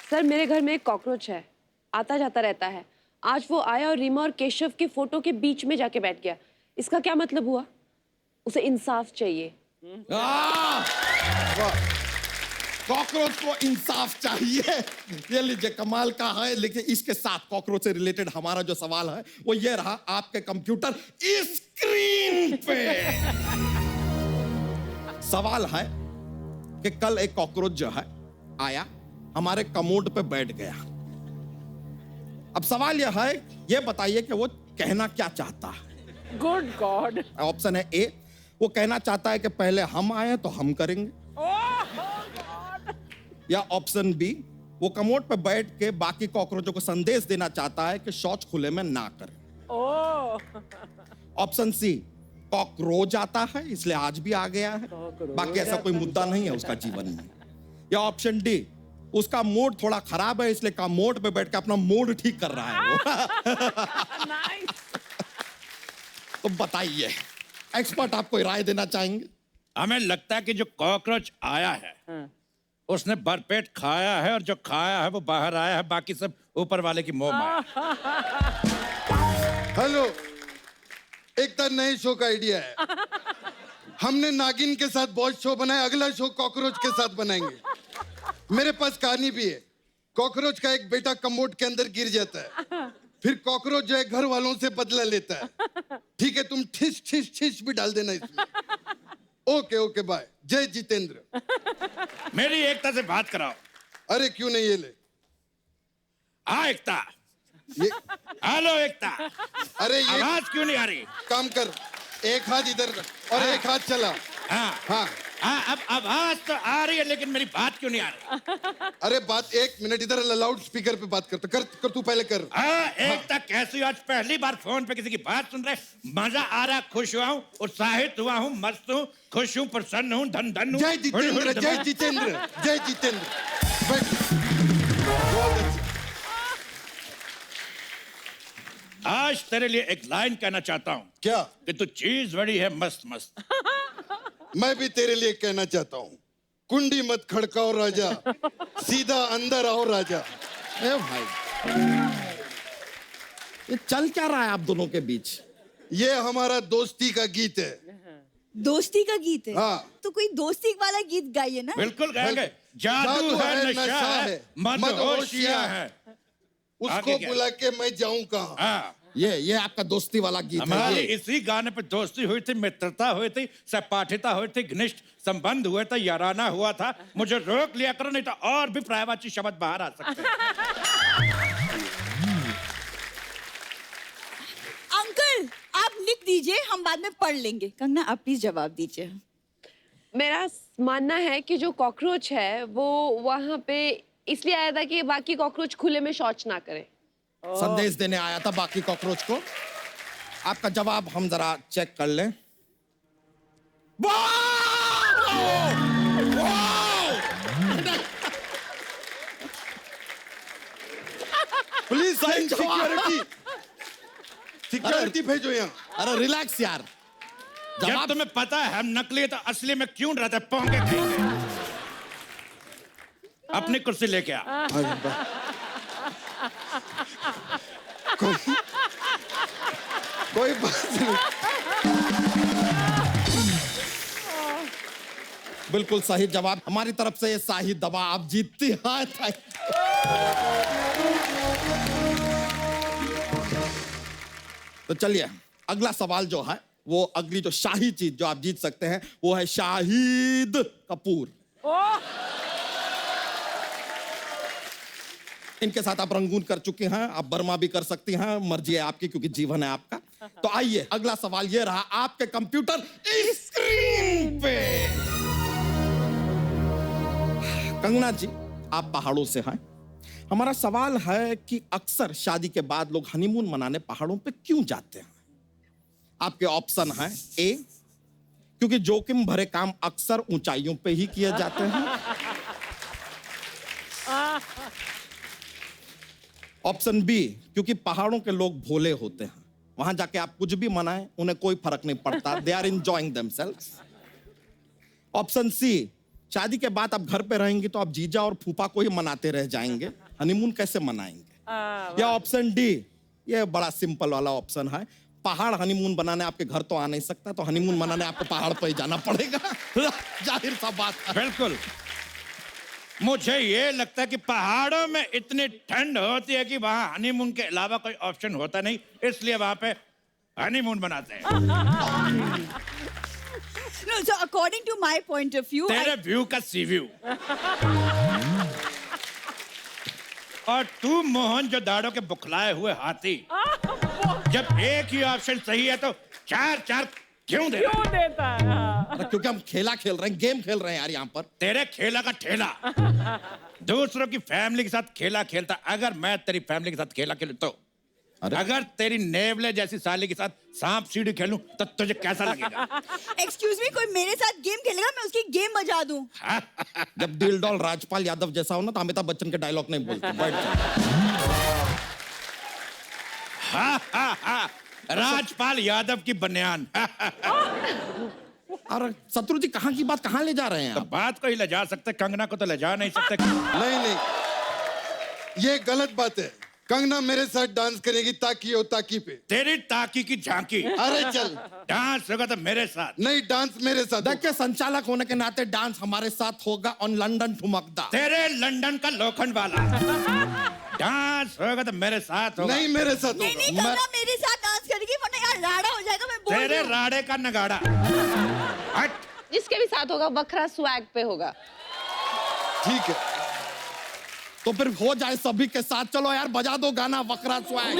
Speaker 8: सर, मेरे घर में एक कॉकरोच है, आता जाता रहता है। आज वो आया और रीमा और केशव के फोटो के बीच में जाके बैठ गया। इसका क्या मतलब हुआ? उसे इंसाफ चाहिए।
Speaker 15: कॉकरोच को इंसाफ चाहिए। ये लीजिए, कमाल का है। लेकिन इसके साथ कॉकरोच से रिलेटेड हमारा जो सवाल है वो ये रहा आपके कंप्यूटर स्क्रीन पे। सवाल है कि कल एक कॉकरोच जो है आया, हमारे कमोड पे बैठ गया। अब सवाल यह है, ये बताइए कि वो कहना क्या चाहता है।
Speaker 2: Good God.
Speaker 15: ऑप्शन है ए, वो कहना चाहता है कि पहले हम आए तो हम करेंगे। या ऑप्शन बी, वो कमोड पे बैठ के बाकी कॉकरोचों को संदेश देना चाहता है कि शौच खुले में ना करें। ऑप्शन सी, कॉकरोच आता है इसलिए आज भी आ गया है, बाकी ऐसा कोई मुद्दा नहीं है उसका जीवन में। या ऑप्शन डी, उसका मूड थोड़ा खराब है इसलिए कमोड पे बैठ के अपना मूड ठीक कर रहा है वो। तो बताइए, एक्सपर्ट आपको राय देना चाहेंगे।
Speaker 1: हमें लगता है कि जो कॉकरोच आया है उसने भरपेट खाया है, और जो खाया है वो बाहर आया है, बाकी सब ऊपर वाले की मोह माया।
Speaker 17: हेलो, एक तो नए शो का आइडिया है। हमने नागिन के साथ बहुत शो बनाया, अगला शो कॉकरोच के साथ बनाएंगे। मेरे पास कहानी भी है। कॉकरोच का एक बेटा कमोड के अंदर गिर जाता है, फिर कॉकरोच जो है घर वालों से बदला लेता है। ठीक है, तुम ठिस ठिस ठिस भी डाल देना इसमें। Okay okay, bye. जय जितेंद्र।
Speaker 1: मेरी एकता से बात कराओ।
Speaker 17: अरे क्यों नहीं, ये ले।
Speaker 1: हाँ एकता।
Speaker 17: ये
Speaker 1: हेलो एकता।
Speaker 17: अरे ये
Speaker 1: आवाज क्यों नहीं आ रही?
Speaker 17: काम कर, एक हाथ इधर और एक हाथ चला।
Speaker 1: हाँ
Speaker 17: हाँ
Speaker 1: हाँ, अब आवाज तो आ रही है लेकिन मेरी बात क्यों नहीं आ रही?
Speaker 17: अरे बात, एक मिनट इधर लाउड स्पीकर पे बात कर तू पहले कर।
Speaker 1: हाँ, एकता कैसी हो? आज पहली बार फोन पे किसी की बात सुन रहे, मजा आ रहा, खुश हुआ हूँ, उत्साहित हुआ हूँ, मस्त हूँ, खुश हूँ, प्रसन्न हूँ, धन धन हूँ।
Speaker 17: जय जितेंद्र, जय जितेंद्र, जय जितेंद्र। बहुत अच्छा।
Speaker 1: आज तेरे लिए एक लाइन कहना चाहता हूँ।
Speaker 17: क्या?
Speaker 1: कि तू चीज बड़ी है मस्त मस्त।
Speaker 17: मैं भी तेरे लिए कहना चाहता हूँ, कुंडी मत खड़काओ राजा, सीधा अंदर आओ राजा।
Speaker 15: ए भाई, ये चल क्या रहा है आप दोनों के बीच?
Speaker 17: ये हमारा दोस्ती का गीत है।
Speaker 16: दोस्ती का गीत है?
Speaker 17: हाँ।
Speaker 16: तो कोई दोस्ती वाला गीत गाइए ना।
Speaker 1: बिल्कुल गाएंगे। जादू है, नशा है, मदहोशिया है।
Speaker 17: उसको बुला के मैं जाऊं कहाँ?
Speaker 1: हाँ।
Speaker 15: ये आपका दोस्ती वाला गीत है।
Speaker 1: हमारी
Speaker 15: ये।
Speaker 1: इसी गाने पे दोस्ती हुई थी, मित्रता हुई थी, सहपाठिता हुई थी, घनिष्ठ संबंध हुए थे, याराना हुआ था। मुझे रोक लिया करो, नहीं तो और भी पर्यायवाची शब्द बाहर आ सकते हैं।
Speaker 16: अंकल आप लिख दीजिए, हम बाद में पढ़ लेंगे। कंगना आप प्लीज जवाब दीजिए।
Speaker 8: मेरा मानना है कि जो कॉकरोच है वो वहाँ पे इसलिए आया था कि बाकी कॉकरोच खुले में शौच ना करे।
Speaker 15: संदेश देने आया था बाकी कॉकरोच को। आपका जवाब हम जरा चेक कर लें।
Speaker 17: प्लीज सिक्योरिटी भेजो यहाँ।
Speaker 15: अरे रिलैक्स यार।
Speaker 1: जब तुम्हें पता है हम नकली है तो असली में क्यों रहते पोंगे कहेंगे। अपनी कुर्सी लेके आ।
Speaker 17: कोई बात नहीं।
Speaker 15: बिल्कुल सही जवाब हमारी तरफ से। ये शाही दवा आप जीतती हैं। तो चलिए अगला सवाल जो है वो अगली जो शाही चीज जो आप जीत सकते हैं वो है शाहिद कपूर। इनके साथ आप रंगून कर चुके हैं, आप बर्मा भी कर सकती हैं, मर्जी है आपकी क्योंकि जीवन है आपका। तो आइए अगला सवाल ये रहा आपके कंप्यूटर स्क्रीन पे। कंगना जी आप पहाड़ों से हैं। हमारा सवाल है कि अक्सर शादी के बाद लोग हनीमून मनाने पहाड़ों पे क्यों जाते हैं? आपके ऑप्शन हैं ए क्योंकि जोखिम भरे काम अक्सर ऊंचाइयों पे ही किए जाते हैं। ऑप्शन बी क्योंकि पहाड़ों के लोग भोले होते हैं, वहां जाके आप कुछ भी मनाएं उन्हें कोई फर्क नहीं पड़ता, they are enjoying themselves. Option C शादी के बाद आप घर पे रहेंगे तो आप जीजा और फूफा को ही मनाते रह जाएंगे, हनीमून कैसे मनाएंगे। या ऑप्शन डी ये बड़ा सिंपल वाला ऑप्शन है, पहाड़ हनीमून बनाने आपके घर तो आ नहीं सकता, तो हनीमून मनाने आपको पहाड़ पर ही जाना पड़ेगा। जाहिर सा बात है।
Speaker 1: बिल्कुल। मुझे ये लगता है कि पहाड़ों में इतनी ठंड होती है कि वहां हनीमून के अलावा कोई ऑप्शन होता नहीं, इसलिए वहां पे हनीमून बनाते हैं।
Speaker 16: No, so according to my point of view,
Speaker 1: तेरे व्यू का सी व्यू। और तू मोहन जो दाड़ों के बुखलाए हुए हाथी, जब एक ही ऑप्शन सही है तो चार चार क्यों देता
Speaker 2: है?
Speaker 15: क्योंकि हम खेला खेल रहे हैं, गेम खेल रहे हैं यार यहाँ पर।
Speaker 1: तेरे खेला का ठेला दूसरों की फैमिली के साथ खेला खेलता। अगर मैं तेरी फैमिली के साथ खेला खेलूं तो अगर तेरी नेवले जैसी साली के साथ सांप सीढ़ी खेलूं तो तुझे कैसा लगेगा?
Speaker 16: एक्सक्यूज मी, कोई मेरे साथ गेम खेलेगा मैं उसकी गेम बजा दूं।
Speaker 15: जब दिल डॉल राजपाल यादव जैसा हो ना तो अमिताभ बच्चन के डायलॉग नहीं बोलते। बैठ जाओ।
Speaker 1: राजपाल यादव की बनियान।
Speaker 15: और शत्रु जी कहाँ की बात कहाँ ले जा रहे हैं?
Speaker 1: तो बात को ही ले जा सकते, कंगना को तो ले जा नहीं सकते।
Speaker 17: नहीं नहीं, ये गलत बात है। कंगना मेरे साथ डांस करेगी ताकी और ताकी पे।
Speaker 1: तेरी ताकी की झांकी।
Speaker 17: अरे चल
Speaker 1: डांस होगा तो मेरे साथ।
Speaker 17: नहीं, डांस मेरे साथ।
Speaker 15: देखिए संचालक होने के नाते डांस हमारे साथ होगा ऑन लंदन ठुमकदा।
Speaker 1: तेरे लंदन का लोखंड वाला डांस होगा तो मेरे साथ होगा।
Speaker 17: नहीं मेरे साथ
Speaker 16: नहीं नहीं, कंगना मेरे साथ डांस करेगी वरना यार राड़ा हो जाएगा। मैं बोल रही
Speaker 1: तेरे
Speaker 16: हूं।
Speaker 1: राड़े का नगाड़ा।
Speaker 8: जिसके भी साथ होगा बखरा स्वैग पे होगा।
Speaker 17: ठीक है
Speaker 15: तो फिर हो जाए सभी के साथ। चलो यार बजा दो गाना वकरा स्वैग।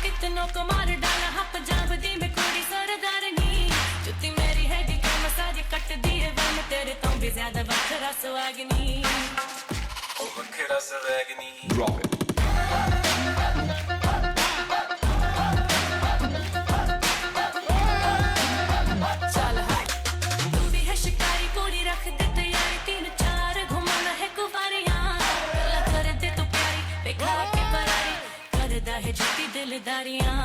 Speaker 18: कितनों को मार डाला हप जाबदी में कोई सरदारनी जुत्ती मेरी है कि क्या मसाज कट दिए वन तेरे तो भी ज्यादा वखरा स्वैगनी ओ वखरा स्वैगनी ड्रॉप इट। चल हाय तू भी है शिकारी पूरी रख दे तैयारी 3-4 घुमाना है कुवारियां कर दे तो प्यारी बेखा के परारी करदा है झूठी दिलदारियां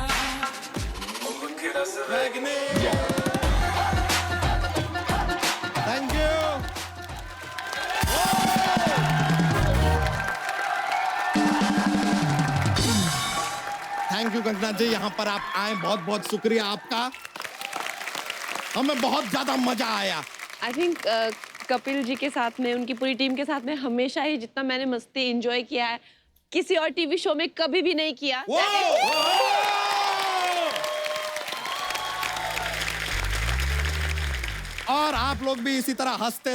Speaker 18: ओ वखरा स्वैगनी।
Speaker 15: Thank you. Thank you Kangana ji, यहाँ पर आप आए, बहुत बहुत शुक्रिया आपका, हमें बहुत ज्यादा मजा आया।
Speaker 8: आई थिंक कपिल जी के साथ में, उनकी पूरी टीम के साथ में हमेशा ही जितना मैंने मस्ती एंजॉय किया है किसी और टीवी शो में कभी भी नहीं किया।
Speaker 15: और आप लोग भी इसी तरह हंसते